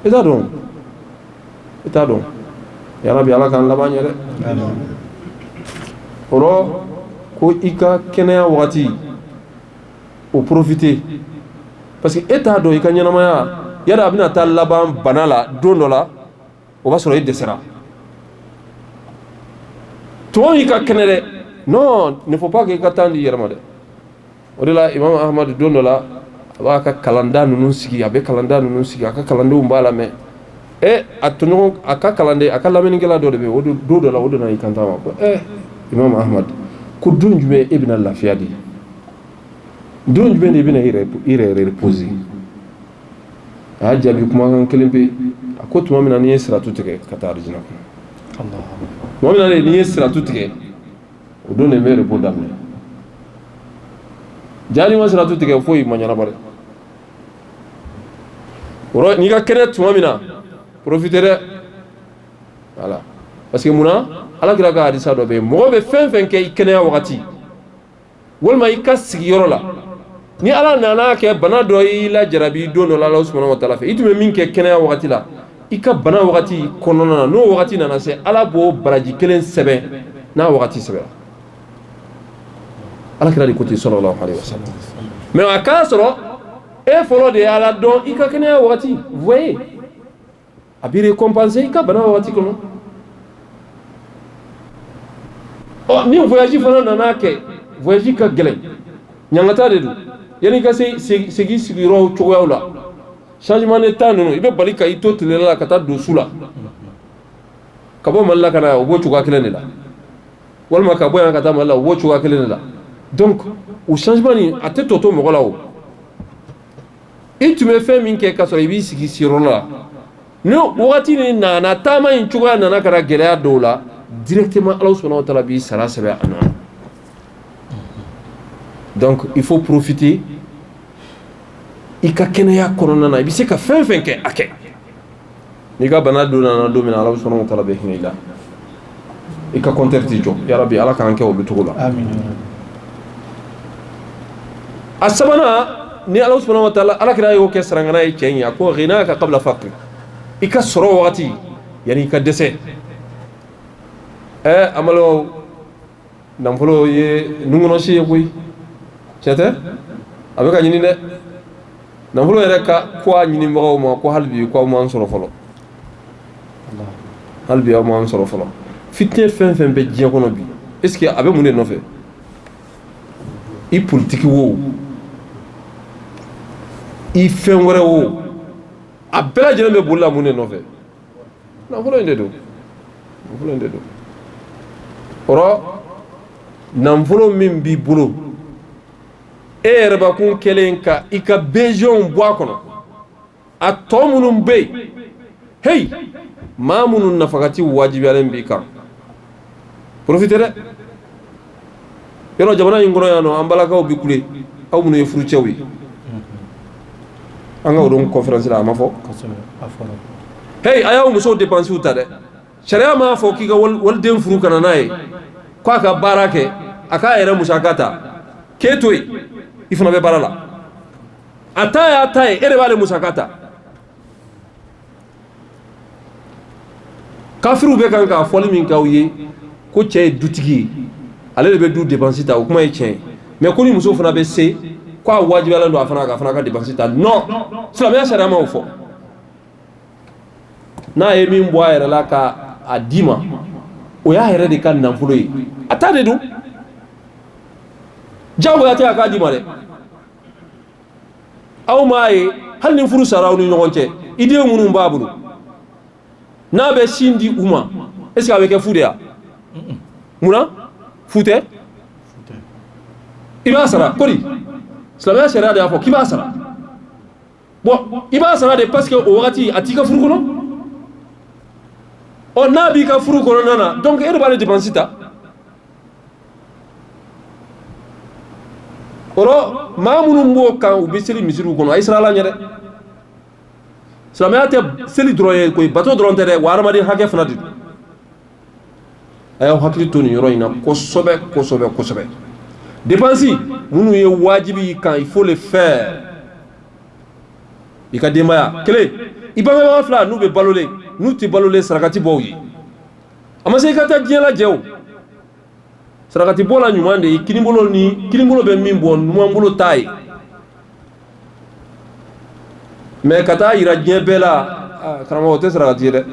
i t'a dɔn yarabi ala k'an laban ɲɛ dɛ o rɔ ko i ka kɛnɛya wagati o profiter parce que e t'a dɔn i ka ɲɛnamaya yala a bɛna taa laban bana la don dɔ la o b'a sɔrɔ e dɛsɛra tɔn y'i ka kɛnɛ dɛ non ne faut pas que i ka temps di i yɛrɛ ma dɛ o de la imam ahmad don dɔ la a b'a ka kalanda ninnu sigi a bɛ kalanda ninnu sigi a ka kalandenw b'a lamɛn a tɔɲɔgɔn a ka kalanden a ka lamɛnnikɛla dɔ de bɛ yen o don dɔ la o de nana i kanto a ma ko imam ahmad ko don jumɛn e bɛna lafiya di don jumɛn de bɛna i yɛrɛ reposer a y'a jaabi kumakan kelen pe a ko tuma min na n'i ye siratu tigɛ ka taa arijinɛ kɔnɔ tuma min na n'i ye siratu tigɛ o don de bɛ repos daminɛ jaa n'i ma siratu tigɛ foyi ma ɲɛnabɔ dɛ o rɔ n'i ka kɛnɛ tuma min na profiter dɛ voilà parce que munna alakira ka hadisa dɔ bɛ yen mɔgɔ bɛ fɛn fɛn kɛ i kɛnɛya wagati walima i ka sigiyɔrɔ la ni ala nana kɛ bana dɔ y'i lajarabi don dɔ la ala subhanahu wa taala fɛ i tun bɛ min kɛ kɛnɛya wagati la i ka bana wagati kɔnɔna na n'o wagati nana se ala b'o baraji kelen sɛbɛn n'a wagati sɛbɛnna alakira de ko ten sallallahu alaihi wasallam mais a k'a sɔrɔ e fɔlɔ de y'a la dɔn i ka kɛnɛya wagati vous voyez a b'i récompenser i ka bana wagati kɔnɔ ni voyage fana nana kɛ voyage ka gɛlɛn ɲangata de don yanni ka segi sigiyɔrɔ cogoyaw la changement de temps ninnu i bɛ bali ka i to tile la ka taa don su la ka bɔ Mali la ka na o b'o cogoya kelen de la walima ka bɔ yan ka taa Mali la o b'o cogoya kelen de la donc o changement nin a tɛ tɔ to mɔgɔ la o i tun bɛ fɛn min kɛ ka sɔrɔ i b'i sigi siyɔrɔ la ni wagati nin nana taama in cogoya nana ka na gɛlɛya dɔw la directement Allah subhanahu wa ta'ala b'i sara sɛbɛn a nɔ donc il faut profiter i ka kɛnɛya kɔnɔna na i bɛ se ka fɛn fɛn kɛ a kɛ n'i ka bana don nana don min na Allah subhanahu wa ta'ala bɛ hinɛ i la i ka compteur t'i jɔ ya Rabbi Ala k'an kɛ o bɛ cogo la a sabanan ni Allah subhanahu wa ta'ala Ala kira y'o kɛ sarangana ye cɛ in ye a ko ghinaka qabla faqri i ka sɔrɔ wagati yani i ka dɛsɛ amalo nafolo ye nungɔnɔsi ye koyi tiɲɛ tɛ a bɛ ka ɲini dɛ nafolo yɛrɛ ka ko a ɲinibagaw ma ko hali bi ko aw m'an sɔrɔ fɔlɔ hali bi aw m'an sɔrɔ fɔlɔ fitinɛ fɛn fɛn bɛ diɲɛ kɔnɔ bi est ce que a bɛ mun de nɔfɛ i politique wo i fɛn wɛrɛ wo a bɛɛ lajɛlen bɛ bolila mun de nɔfɛ nafolo in de don nafolo in de don kɔrɔ nafolo min b'i bolo e yɛrɛbakun kɛlen ka i ka besoin bɔ a kɔnɔ a tɔ minnu bɛ yen hey maa minnu nafakati wajibiyalen b'i kan profite dɛ yɔrɔ jamana in kɔnɔ yan nɔ an balakaw bi kule aw minnu ye furucɛw ye an ka o don conférence la a ma fɔ hey a y'aw musow dépenses ta dɛ sariya m'a fɔ k'i ka waliden furu kana n'a ye k'a ka baara kɛ a k'a yɛrɛ musaka ta k'e to yen i fana bɛ baara la a ta y'a ta ye e de b'ale musaka ta kafiriw bɛ kan k'a fɔli min k'aw ye ko cɛ ye dutigi ye ale de bɛ du dépense ta o kuma ye tiɲɛ ye mais ko ni muso fana bɛ se k'a wajibiyalen don a fana ka dépense ta non silamɛya sariya m'o fɔ n'a ye min bɔ a yɛrɛ la ka a d'i ma o y'a yɛrɛ de ka nafolo ye a ta de don jagoya tɛ a k'a d'i ma dɛ aw m'a ye hali ni furu sara aw ni ɲɔgɔn cɛ i den minnu b'a bolo n'a bɛ sin di u ma est ce que a bɛ kɛ fu de ya munna fu tɛ i b'a sara kodi silamɛya sariya de y'a fɔ k'i b'a sara bon i b'a sara de parce que o wagati a t'i ka furu kɔnɔ ɔ n'a b'i ka furu kɔnɔna na donc e de b'ale dépense ta ɔrɔ maa minnu b'o kan u bɛ seli misiriw kɔnɔ a ye sira la ɲɛ dɛ silamɛya tɛ seli dɔrɔn ye koyi bato dɔrɔn tɛ dɛ wa hadamaden hakɛ fana de don a y'aw hakili to nin yɔrɔ in na kosɛbɛ kosɛbɛ kosɛbɛ dépense minnu ye wajibi y'i kan il faut le faire i ka denbaya kelen i bangebaga fila n'u bɛ balolen n'u tɛ balolen sarakati bɔw ye a ma se i ka taa diɲɛ lajɛ o sarakati bɔ la ɲuman de ye kinibolo bɛ min bɔ numanbolo t'a ye mais ka taa yira diɲɛ bɛɛ la karamɔgɔ o tɛ sarakati ye dɛ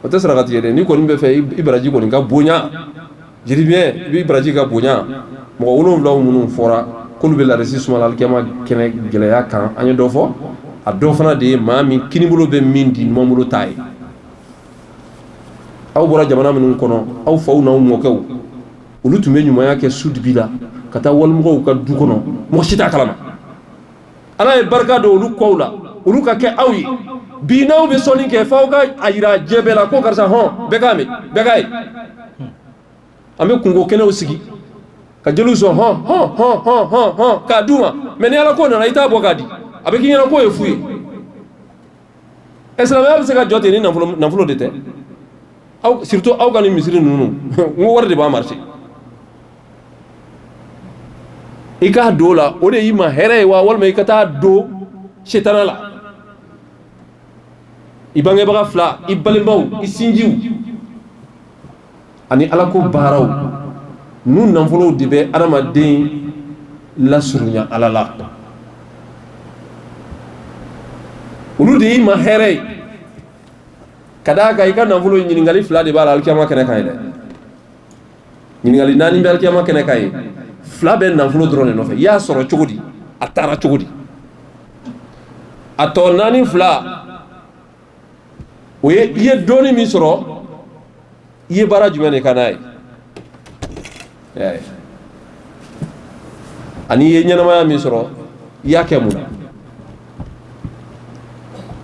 o tɛ sarakati ye dɛ n'i kɔni bɛ fɛ i baraji kɔni ka bonya je dis bien i b'i baraji ka bonya mɔgɔ 7 minnu fɔra k'olu bɛ larisi sumala alikiyama kɛnɛ gɛlɛya kan an ye dɔ fɔ a dɔ fana de ye maa min kinibolo bɛ min di numanbolo t'a ye aw bɔra jamana minnu kɔnɔ aw faw n'aw mɔkɛw olu tun bɛ ɲumanya kɛ su dibi la ka taa walimɔgɔw ka du kɔnɔ mɔgɔ si t'a kalama ala ye barika don olu kɔw la olu ka kɛ aw ye bi n'aw bɛ sɔnni kɛ f'aw ka a yira diɲɛ bɛɛ la ko karisa hɔn bɛɛ k'a mɛn bɛɛ k'a ye an bɛ kungo kɛnɛw sigi ka jeliw sɔn hɔn k'a d'u ma mais ni ala ko nana i t'a bɔ k'a di a bɛ k'i ɲɛna k'o ye fu ye silamɛya bɛ se ka jɔ ten ni nafolo de tɛ aw surtout aw ka ni misiri ninnu n ko wari de b'a marché i k'a don o la o de y'i ma hɛrɛ ye wa walima i ka taa don setana la i bangebaga fila i balimaw i sinjiw ani ala ko baaraw n'u nafolow de bɛ adamaden lasurunya ala la ulu de ma here kada ka ika nafolo nyiningali fila de bala alkiyama kene kay de nyiningali nani be alkiyama kene kay fila be nafolo drone no fe ya soro cogodi atara cogodi ato nani fila oye iye doni mi soro iye bara jumene kanay ani ye ñanamaya mi soro yake mu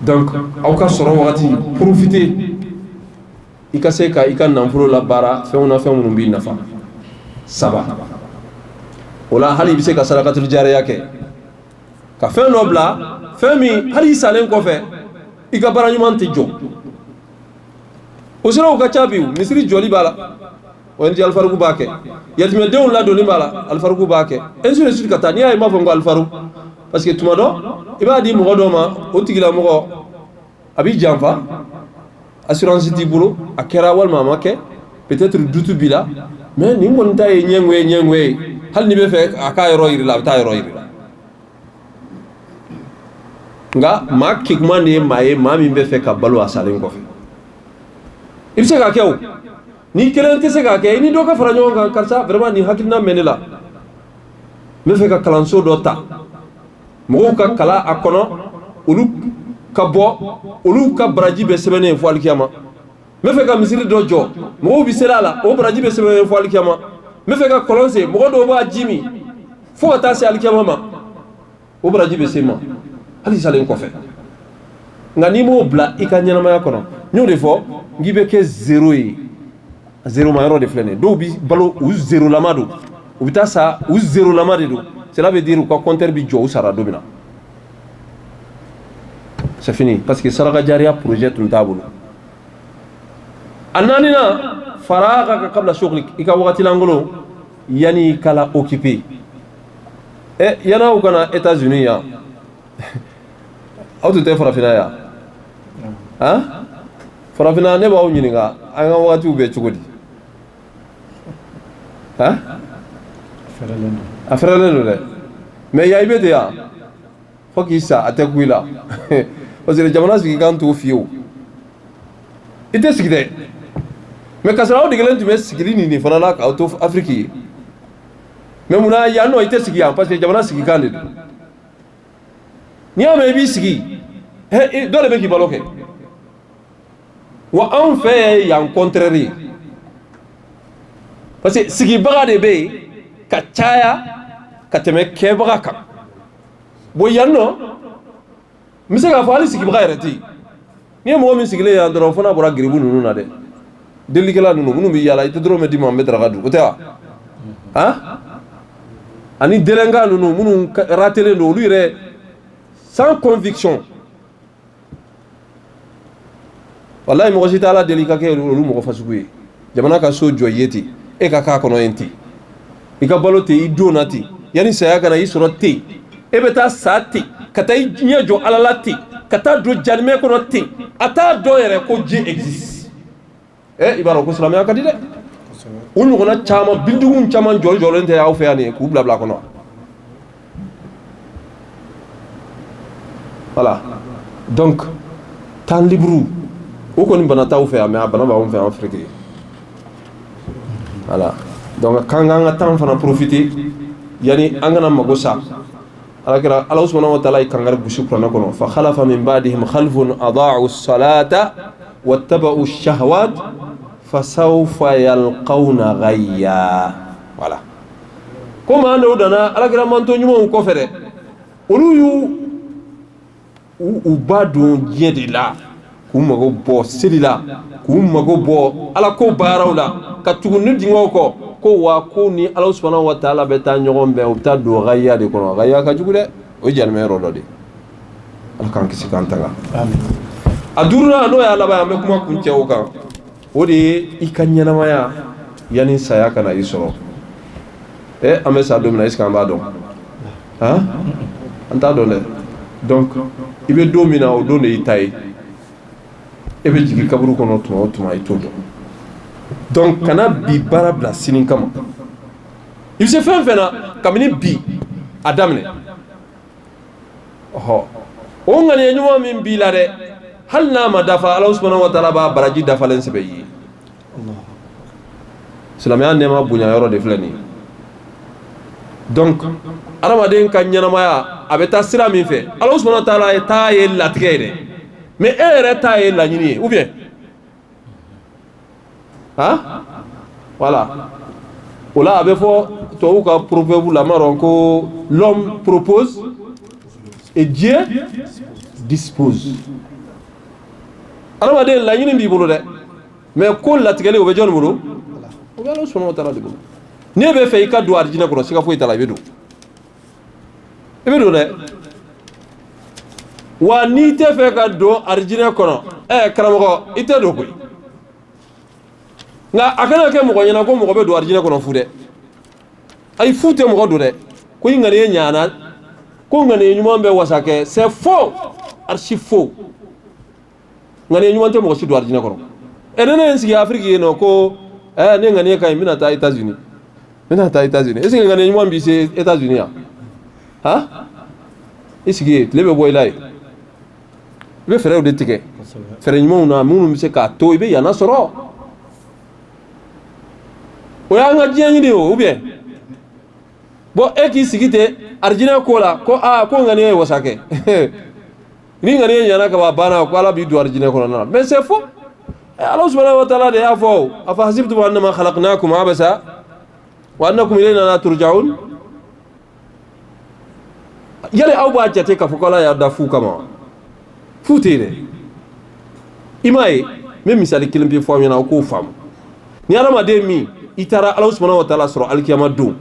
donc aw ka soro wakati profiter i ka se ka i ka nanfolo la baara fɛnw na fɛn minnu b'i nafa saba o la hali i bɛ se ka sarakatul jariya kɛ ka fɛn dɔ bila fɛn min hali i salen kɔfɛ i ka baara ɲuman tɛ jɔ o siraw ka ca bi misiri jɔli b'a la ONG Alfaruku b'a kɛ yatimɛdenw ladonni b'a la Alfaruku b'a kɛ ainsi de suite ka taa n'i y'a ye n b'a fɔ n ko Alfaruku parce que tuma dɔ i b'a di mɔgɔ dɔ ma o tigilamɔgɔ a b'i janfa assurance t'i bolo a kɛra walima a ma kɛ peut-être dutu b'i la mais nin kɔni ta ye ɲɛngoye ye hali n'i bɛ fɛ a k'a yɔrɔ yiri la a bɛ taa yɔrɔ yiri la nka maa kekuman de ye maa ye maa min bɛ fɛ ka balo a salen kɔfɛ i bɛ se k'a kɛ o ni kelen tɛ se k'a kɛ i ni dɔ ka fara ɲɔgɔn kan karisa vraiment nin hakilina mɛ ne la n bɛ fɛ ka kalanso dɔ ta mɔgɔw ka kala a kɔnɔ olu ka bɔ olu ka baraji bɛ sɛbɛnnen fo alikiyama n bɛ fɛ ka misiri dɔ jɔ mɔgɔw bɛ seli a la o baraji bɛ sɛbɛnnen fo alikiyama n bɛ fɛ ka kɔlɔn sen mɔgɔ dɔw b'a ji min fo ka taa se alikiyama ma o baraji bɛ se ma hali salen kɔfɛ nka n'i m'o bila i ka ɲɛnamaya kɔnɔ n y'o de fɔ n k'i bɛ kɛ zéro ye zéro ma yɔrɔ de filɛ nin ye dɔw bɛ balo u zéro lama don u bɛ taa sa u zéro lama de don cela veut dire u ka compteur bɛ jɔ u sara don min na c'est fini parce que saraka jariya projet tun t'a bolo a naaninan fara ka kabla shugli i ka wagati lankolon yanni i kala occupé yan'aw kana États-Unis yan aw tun tɛ farafinna yan han farafinna ne b'aw ɲininka an ka wagatiw bɛ cogo di han a fɛrɛlen don dɛ mais yan i bɛ ten yan fo k'i sa a tɛ ku i la parce que jamana sigikan t'o fiyewu i tɛ sigi dɛ mais ka sɔrɔ aw degelen tun bɛ sigili nin fana la k'aw to Afiriki ye mais munna yan nɔ i tɛ sigi yan parce que jamana sigikan de don n'i y'a mɛn i b'i sigi dɔ de bɛ k'i balo kɛ wa anw fɛ yan contraire ye parce que sigibaga de bɛ yen ka caya ka tɛmɛ kɛbaga kan bon yan nɔ n bɛ se k'a fɔ hali sigibaga yɛrɛ tɛ yen n'i ye mɔgɔ min sigilen yan dɔrɔn fo n'a bɔra giribu ninnu na dɛ delikɛla ninnu minnu bɛ yaala i tɛ dɔrɔmɛ d'i ma n bɛ daraka dun o tɛ wa han ani delenka ninnu minnu ratelen don olu yɛrɛ sans conviction walayi mɔgɔ si tɛ ala deli i ka kɛ olu mɔgɔ fasugu ye jamana ka so jɔ i ye ten e ka k'a kɔnɔ yen ten i ka balo ten i don na ten yanni saya kana i sɔrɔ ten e bɛ taa sa ten ka taa i ɲɛ jɔ ala la ten ka taa don janimɛ kɔnɔ ten a t'a dɔn yɛrɛ ko Dieu existe i b'a dɔn ko silamɛya ka di dɛ o ɲɔgɔnna caman bintigiw caman jɔlen tɛ aw fɛ yan nin k'u bila a kɔnɔ voilà donc temps libre o kɔni bana t'aw fɛ yan mais a bana b'anw fɛ yan Afiriki voilà donc k'an k'an ka temps fana profiter yani an kana mago sa alakira Ala subhanahu wa ta'ala ye kangari gosi kuranɛ kɔnɔ fa khalafa min ba'dihim khalfun adaa'u salata wattaba'u shahawat fasawfa yalqawna ghayya voilà ko maa dɔw dana alakira manto ɲumanw kɔfɛ dɛ olu y'u ba don diɲɛ de la k'u mago bɔ seli la k'u mago bɔ ala ko baaraw la ka tugu ni dingɛw kɔ ko wa ko ni Ala subhanahu wa ta'ala bɛ taa ɲɔgɔn bɛn u bɛ taa don ghayya de kɔnɔ ghayya ka jugu dɛ o ye janimɛ yɔrɔ dɔ de ala k'an kisi k'an tanga a duurunan n'o y'a laban an bɛ kuma kuncɛ o kan o de ye i ka ɲɛnamaya yanni saya kana i sɔrɔ an bɛ sa don min na est-ce que an b'a dɔn han an t'a dɔn dɛ donc i bɛ don min na o don de y'i ta ye e bɛ jigin kaburu kɔnɔ tuma o tuma i t'o dɔn donc kana bi baara bila sini kama i bɛ se fɛn fɛn na kabini bi a daminɛ o ŋaniya ɲuman min b'i la dɛ hali n'a ma dafa Ala subhanahu wa ta'ala b'a baraji dafalen sɛbɛn i ye silamɛya nɛɛma bonya yɔrɔ de filɛ nin ye donc adamaden ka ɲɛnamaya a bɛ taa sira min fɛ Ala subhanahu wa ta'ala t'a ye latigɛ ye dɛ mais e yɛrɛ t'a ye laɲini ye ou bien voilà o la a bɛ fɔ tubabu ka proverbe la ma dɔn ko l'homme propose et Dieu dispose adamaden laɲini b'i bolo dɛ mais ko latigɛli o bɛ jɔnni bolo o bɛ Ala subhanahu wa ta'ala de bolo n'e bɛ fɛ i ka don arijinɛ kɔnɔ siga foyi t'a la i bɛ don dɛ wa n'i tɛ fɛ ka don arijinɛ kɔnɔ karamɔgɔ i tɛ don koyi nka a kana kɛ mɔgɔ ɲɛna ko mɔgɔ bɛ don arijinɛ kɔnɔ fu dɛ ayi fu tɛ mɔgɔ don dɛ ko i ŋaniya ɲana ko ŋaniya ɲuman bɛ wasa kɛ c'est faux archi faux ŋaniya ɲuman tɛ mɔgɔ si don arijinɛ kɔnɔ ne ye n sigi Afiriki yen nɔ ko ne ŋaniya ka ɲi n bɛna taa États-Unis est-ce que ŋaniya ɲuman b'i se États-Unis yan i sigi yen tile bɛ bɔ i la yen i bɛ fɛɛrɛw de tigɛ fɛɛrɛ ɲumanw na minnu bɛ se k'a to i bɛ yana sɔrɔ o y'an ka diɲɛ ɲini o ou bien bon e k'i sigi ten arijinɛ ko la ko ko ŋaniya ye wasa kɛ ni ŋaniya ɲana ka ban banna ko Ala b'i don arijinɛ kɔnɔna na mais c'est faux Ala subhanahu wa ta'ala de y'a fɔ afa hasibtum annama khalaqnakum abasa wa annakum ilayna la turja'un yali aw b'a jate k'a fɔ ko Ala y'a da fu kama fu tɛ dɛ i m'a ye n bɛ misali kelen pe fɔ aw ɲɛna aw k'o faamu ni adamaden min i taara Ala subhanahu wa ta'ala sɔrɔ alikiyama don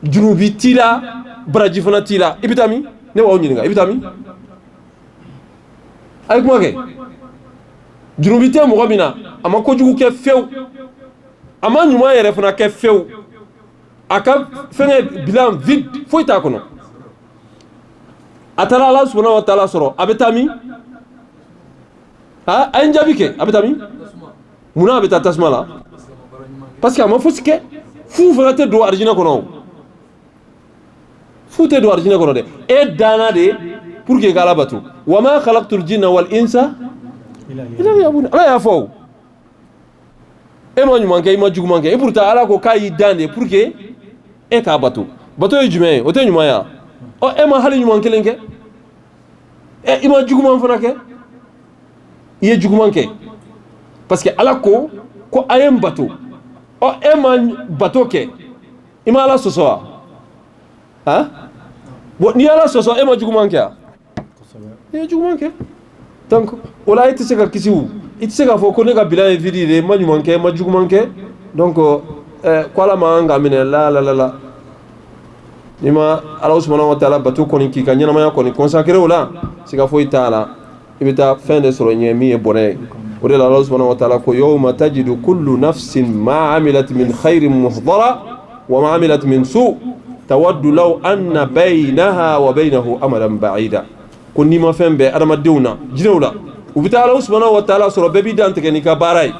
junubi t'i la baraji fana t'i la i bɛ taa min ne b'aw ɲininka i bɛ taa min a ye kuma kɛ junubi tɛ mɔgɔ min na a ma kojugu kɛ fewu a ma ɲuman yɛrɛ fana kɛ fewu a ka fɛngɛ bilan vide foyi t'a kɔnɔ a taara Ala subhanahu wa ta'ala sɔrɔ a bɛ taa min a ye n jaabi kɛ a bɛ taa min munna a bɛ taa tasuma la parce que a ma fosi kɛ fu fana tɛ don arijinɛ kɔnɔ o fu tɛ don arijinɛ kɔnɔ dɛ e danna de pour que k'Ala bato wa ma khalaqtul jinna wal insa illa liya'budun Ala y'a fɔ o e ma ɲuman kɛ i ma juguman kɛ et pourtant Ala ko k'a y'i dan de pour que e k'a bato bato ye jumɛn ye o tɛ ɲuman ye e ma hali ɲuman kelen kɛ i ma juguman fana kɛ i ye juguman kɛ parce que Ala ko a ye n bato e ma bato kɛ i ma Ala sɔsɔ wa bon n'i Ala sɔsɔ e ma juguman kɛ i ye juguman kɛ donc o la e tɛ se ka kisi o i tɛ se k'a fɔ ko ne ka bilan ye vide de ma ɲuman kɛ ma juguman kɛ donc ko Ala ma kan ka minɛ la ni ma Ala subhanahu wa ta'ala bato kɔni k'i ka ɲɛnamaya kɔni consacré o la siga foyi t'a la i bɛ taa fɛn de sɔrɔ ɲɛ min ye bɔnɛ ye o de la Ala subhanahu wa ta'ala ko yawma tajidu kullu nafsin ma amilat min khairin muhdara wa ma amilat min su tawaddu law anna baynaha wa baynahu amadan ba'ida ko n'i ma fɛn bɛɛ adamadenw na jinɛw la u bɛ taa Ala subhanahu wa ta'ala sɔrɔ bɛɛ b'i dan tigɛ n'i ka baara ye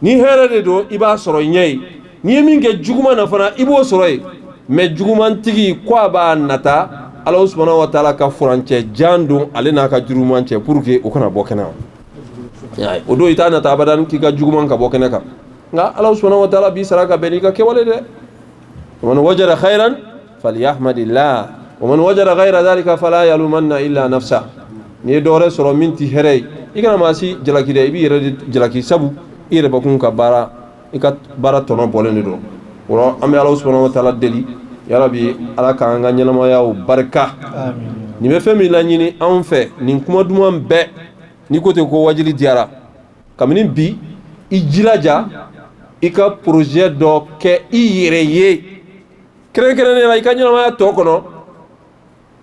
ni hɛrɛ de don i b'a sɔrɔ ɲɛ ye n'i ye min kɛ juguman na fana i b'o sɔrɔ ye mais jugumantigi ko a b'a nata Ala subhanahu wa ta'ala ka furancɛ jan don ale n'a ka juguman cɛ pour que o kana bɔ kɛnɛ kan o don i t'a nata abadan k'i ka juguman ka bɔ kɛnɛ kan nka Ala subhanahu wa ta'ala b'i sara ka bɛn n'i ka kɛwale dɛ man wajada khairan falyahmadillah wa man wajada ghayra dhalika fala yalumanna illa nafsa n'i ye dɔwɛrɛ sɔrɔ min t'i hɛrɛ ye i kana maa si jalaki dɛ i b'i yɛrɛ de jalaki sabu i yɛrɛ bakun ka baara i ka baara tɔnɔ bɔlen de don o an bɛ Ala subhanahu wa ta'ala deli yarabi Ala k'an ka ɲɛnamayaw barika nin bɛ fɛn min laɲini anw fɛ nin kuma duman bɛɛ n'i ko ten ko wajili diyara kabini bi i jilaja i ka projet dɔ kɛ i yɛrɛ ye kɛrɛnkɛrɛnnen la i ka ɲɛnamaya tɔ kɔnɔ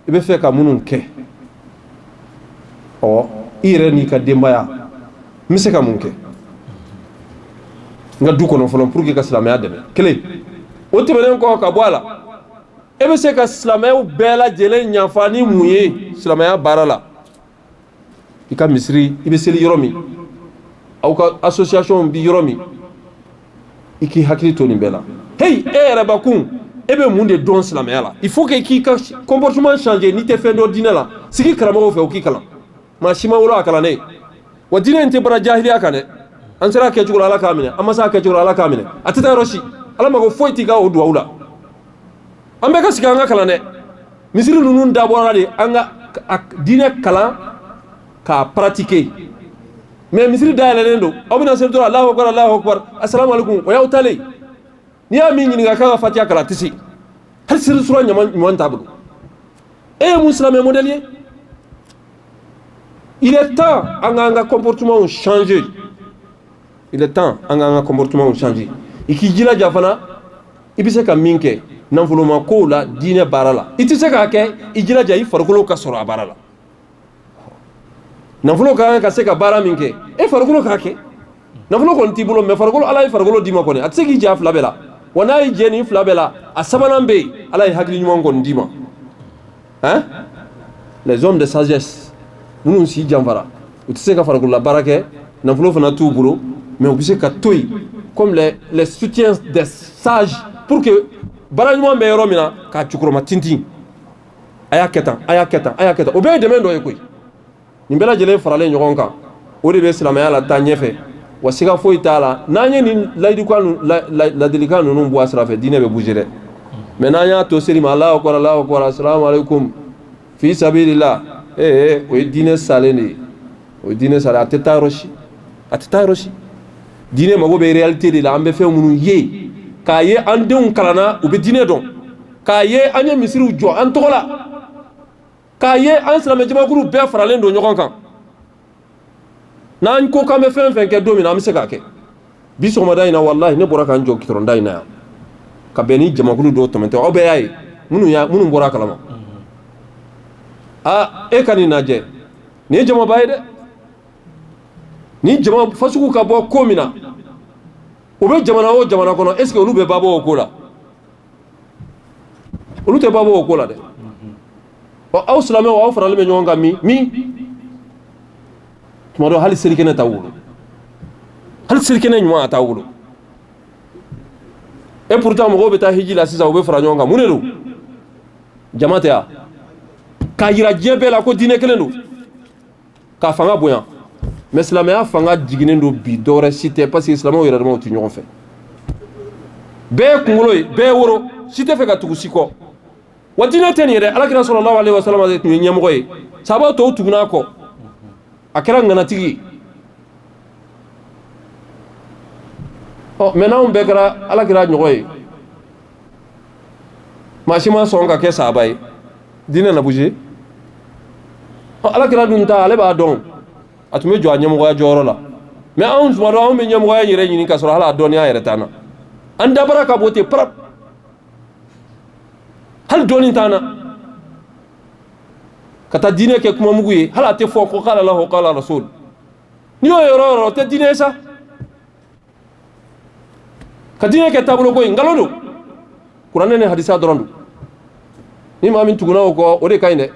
i bɛ fɛ ka minnu kɛ i yɛrɛ n'i ka denbaya n bɛ se ka mun kɛ n ka du kɔnɔ fɔlɔ pour que ka silamɛya dɛmɛ kelen o tɛmɛnen kɔ ka bɔ a la e bɛ se ka silamɛw bɛɛ lajɛlen ɲafa ni mun ye silamɛya baara la i ka misiri i bɛ seli yɔrɔ min aw ka association bi yɔrɔ min i k'i hakili to nin bɛɛ la hey e yɛrɛ bakun e be mun de don silamɛya la il faut que k'i ka comportement changer ni tɛ fɛn dɔ diinɛ la sigi karamɔgɔw fɛ o k'i kalan maa si ma wolo a kalan ne wa diinɛ in tɛ bara jahiliya kan dɛ an sera a kɛcogo la ala k'a minɛ an ma se a kɛcogo la ala k'a minɛ a tɛ taa yɔrɔ si ala mago foyi t'i ka o duwawu la an bɛɛ ka sigi an ka kalan dɛ misiri ninnu dabɔra de an ka diinɛ kalan k'a pratiquer mais misiri dayɛlɛlen don aw bɛna seli dɔrɔn Allahu akbar assalamu alaikum o y'aw talen n'i y'a min ɲininka k'a ka fatiha kalan a tɛ se hali seli sura ɲuman t'a bolo e ye mun silamɛ modèle ye il est temps an k'an ka comportement changer il est temps an k'an ka comportement changer i k'i jilaja fana i bɛ se ka min kɛ nafoloma kow la diinɛ baara la i tɛ se k'a kɛ i jilaja i farikolo ka sɔrɔ a baara la nafolo ka kan ka se ka baara min kɛ e farikolo k'a kɛ nafolo kɔni t'i bolo mais farikolo ala ye farikolo d'i ma kɔni a tɛ se k'i jɛ a fila bɛɛ la wa n'a y'i jɛ nin fila bɛɛ la a sabanan bɛ yen ala ye hakili ɲuman kɔni d'i ma hein les hommes de sagesse minnu si janfara u tɛ se ka farikolola baara kɛ nafolo fana t'u bolo mais u bɛ se ka to yen comme les soutiens des sages pour que baara ɲuman bɛ yɔrɔ min na k'a cɛkɔrɔma tintin a y'a kɛ tan a y'a kɛ tan a y'a kɛ tan o bɛɛ ye dɛmɛ dɔ ye koyi nin bɛɛ lajɛlen faralen ɲɔgɔn kan o de bɛ silamɛya la taa ɲɛfɛ wa siga foyi t'a la n'an ye nin ladilikan ninnu bɔ a sira fɛ diinɛ bɛ bouger dɛ mais n'an y'a to seli ma Allahu akbar assalamu alaikum fi sabilillah o ye diinɛ salen de ye o ye diinɛ salen a tɛ taa yɔrɔ si a tɛ taa yɔrɔ si diinɛ mago bɛ réalité de la an bɛ fɛn minnu ye k'a ye an denw kalanna u bɛ diinɛ dɔn k'a ye an ye misiriw jɔ an tɔgɔ la k'a ye an silamɛ jamakulu bɛɛ faralen don ɲɔgɔn kan n'an ko k'an bɛ fɛn fɛn kɛ don min na an bɛ se k'a kɛ bi sɔgɔmada in na walahi ne bɔra k'an jɔ gitɔrɔnda in na yan ka bɛn ni jamakulu dɔw tɛmɛtɔ aw bɛɛ y'a ye minnu bɔra a kalama e ka nin lajɛ nin ye jamaba ye dɛ ni jama fasugu ka bɔ ko min na o bɛ jamana o jamana kɔnɔ est ce que olu bɛ babɔ o ko la olu tɛ babɔ o ko la dɛ aw silamɛw aw faralen bɛ ɲɔgɔn kan min tuma dɔ hali selikɛnɛ t'aw bolo hali selikɛnɛ ɲuman a t'aw bolo et pourtant mɔgɔw bɛ taa hiji la sisan u bɛ fara ɲɔgɔn kan mun de don jama tɛ wa k'a yira diɲɛ bɛɛ la ko diinɛ kelen don k'a fanga bonya mais silamɛya fanga jiginnen don bi dɔwɛrɛ si tɛ parce que silamɛw yɛrɛ damaw tɛ ɲɔgɔn fɛ bɛɛ ye kunkolo ye bɛɛ ye woro si tɛ fɛ ka tugu si kɔ wa diinɛ tɛ nin ye dɛ alakira sallallahu alaihi wasallam tun ye ɲɛmɔgɔ ye sahabaw tɔw tugunna a kɔ a kɛra ŋanatigi ye mais n'anw bɛɛ kɛra alakira ɲɔgɔn ye maa si ma sɔn ka kɛ sahaba ye diinɛ na bouger alakira dun ta ale b'a dɔn a tun bɛ jɔ a ɲɛmɔgɔya jɔyɔrɔ la mais anw tuma dɔ anw bɛ ɲɛmɔgɔya yɛrɛ ɲini ka sɔrɔ hali a dɔnniya yɛrɛ t'an na an dabara ka bɔ ten parap hali dɔɔnin t'an na ka taa diinɛ kɛ kuma mugu ye hali a tɛ fɔ ko qala Allahu qala rasul n'i y'o yɔrɔ o yɔrɔ o tɛ diinɛ ye sa ka diinɛ kɛ taabolo ko ye nkalon don kuranɛ ni hadisa dɔrɔn don ni maa min tuguna o kɔ o de ka ɲi dɛ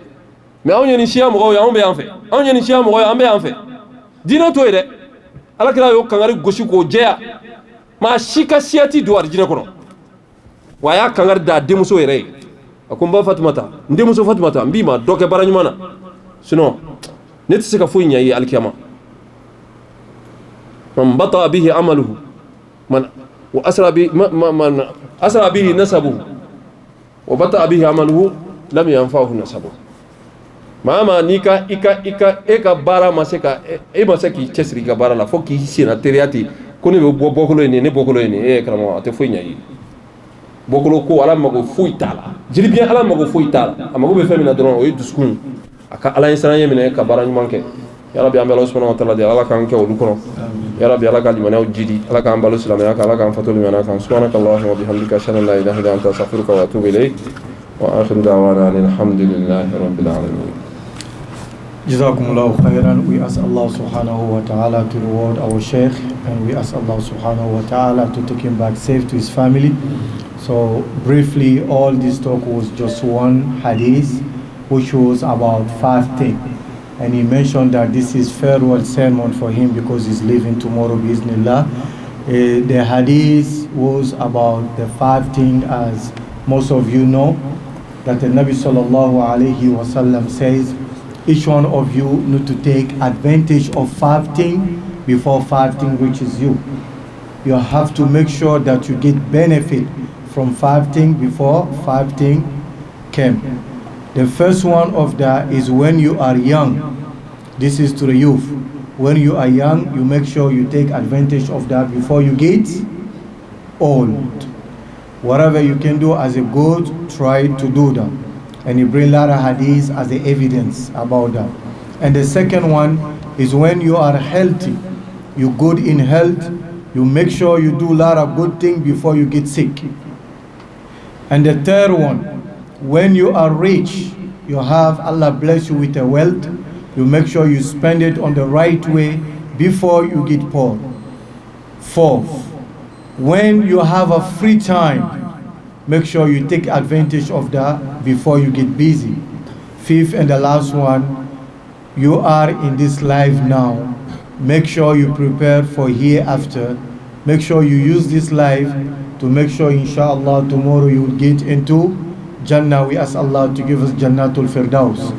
mais anw ye nin siya mɔgɔw ye anw bɛ yan fɛ anw ye nin siya mɔgɔw ye an bɛ yan fɛ diinɛ to ye dɛ alakira y'o kangari gosi k'o jɛya maa si ka siya ti don arijinɛ kɔnɔ wa a y'a kangari da a denmuso yɛrɛ ye a ko n ba Fatumata n denmuso Fatumata n b'i ma dɔ kɛ baara ɲuman na sinon ne tɛ se ka foyi ɲɛ i ye alikiyama man bata'a bihi amaluhu man asra bihi nasabuhu wa bata'a bihi amaluhu lam yanfa'hu nasabuhu maa n'i ka e ka baara ma se ka e ma se k'i cɛsiri i ka baara la fo k'i senna teriya ten ko ne bɛ bɔ bɔkolo ye nin ne bɔkolo ye nin karamɔgɔ a tɛ foyi ɲɛ i ye bɔkolo ko ala mago foyi t'a la jiribiyɛn ala mago foyi t'a la a mago bɛ fɛn min na dɔrɔn o ye dusukun a ka ala ɲɛsiranɲɛ minɛ ka baara ɲuman kɛ yarabi an bɛ ala subhanahu wa ta'ala de ala k'an kɛ olu kɔnɔ yarabi ala ka limaniyaw jidi ala k'an balo silamɛya kan ala k'an fato limaniya kan subhanaka allahumma wa bihamdika ashhadu an la ilaha illa anta astaghfiruka wa atubu ilayk wa akhiru da'wana alhamdulillahi rabbil alamin. Jazakumullahu khairan. We ask Allah subhanahu wa ta'ala to reward our Sheikh, and we ask Allah subhanahu wa ta'ala to take him back safe to his family. So briefly, all this talk was just one hadith which was about fasting, and he mentioned that this is farewell sermon for him because he's leaving tomorrow bismillah. The hadith was about the 5 things as most of you know that the Nabi sallallahu alayhi wasallam says, each one of you need to take advantage of 5 things before 5 things reaches you. You have to make sure that you get benefit from 5 things before 5 things came. The first one of that is when you are young. This is to the youth. When you are young, you make sure you take advantage of that before you get old. Whatever you can do as a good, try to do that. And he bring a lot of hadiths as the evidence about that. And the second one is when you are healthy, you good in health, you make sure you do a lot of good things before you get sick. And the third one, when you are rich, you have Allah bless you with a wealth, you make sure you spend it on the right way before you get poor. Fourth, when you have a free time, make sure you take advantage of that before you get busy. Fifth and the last one, you are in this life now. Make sure you prepare for hereafter. Make sure you use this life to make sure inshallah tomorrow you will get into Jannah. We ask Allah to give us Jannatul Firdaus.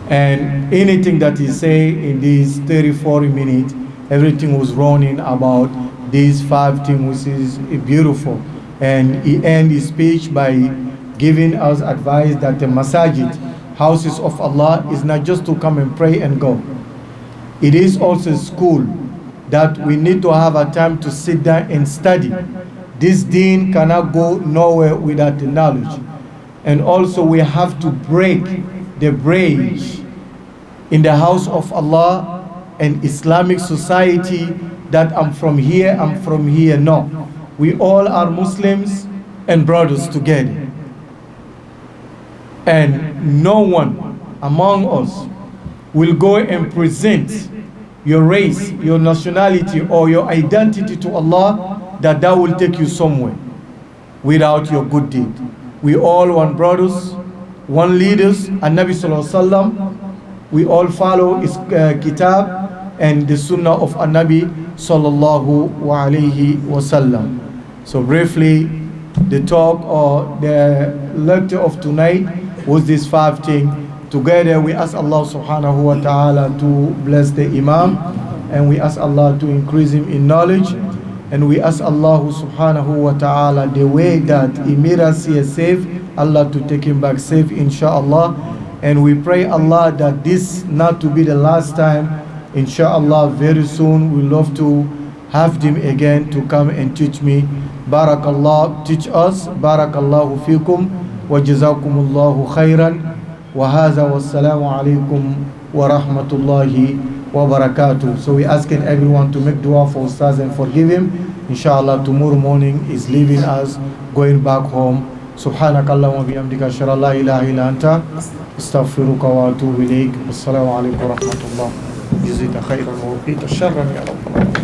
And anything that he say in these 30-40 minutes, everything was running about these 5 things, which is beautiful. And he ended his speech by giving us advice that the masajid, houses of Allah, is not just to come and pray and go. It is also a school that we need to have a time to sit down and study. This deen cannot go nowhere without the knowledge. And also we have to break the bridge in the house of Allah and Islamic society that I'm from here, I'm from here. No. We all are Muslims and brothers together. And no one among us will go and present your race, your nationality, or your identity to Allah that will take you somewhere without your good deed. We all one brothers, one leaders, and Nabi Sallallahu Alaihi Wasallam. We all follow his kitab and the sunnah of Nabi Sallallahu Alaihi Wasallam. So briefly, the talk or the lecture of tonight was this 5 things. Together we ask Allah subhanahu wa ta'ala to bless the Imam, and we ask Allah to increase him in knowledge, and we ask Allah subhanahu wa ta'ala the way that he made us here safe, Allah to take him back safe inshallah. And we pray Allah that this not to be the last time, inshallah. Very soon we love to have them again to come and teach me. Barakallah, teach us. Barakallahu fikum wa jazakumullahu khairan. وهذا والسلام عليكم ورحمة الله وبركاته. So we asking everyone to make dua for Ustaz and forgive him. Inshallah tomorrow morning is leaving us, going back home. سبحانك اللهم وبحمدك أشهد أن لا إله إلا أنت أستغفرك وأتوب إليك. السلام عليكم ورحمة الله. جزيك خيرا ووقيت شرا يا رب.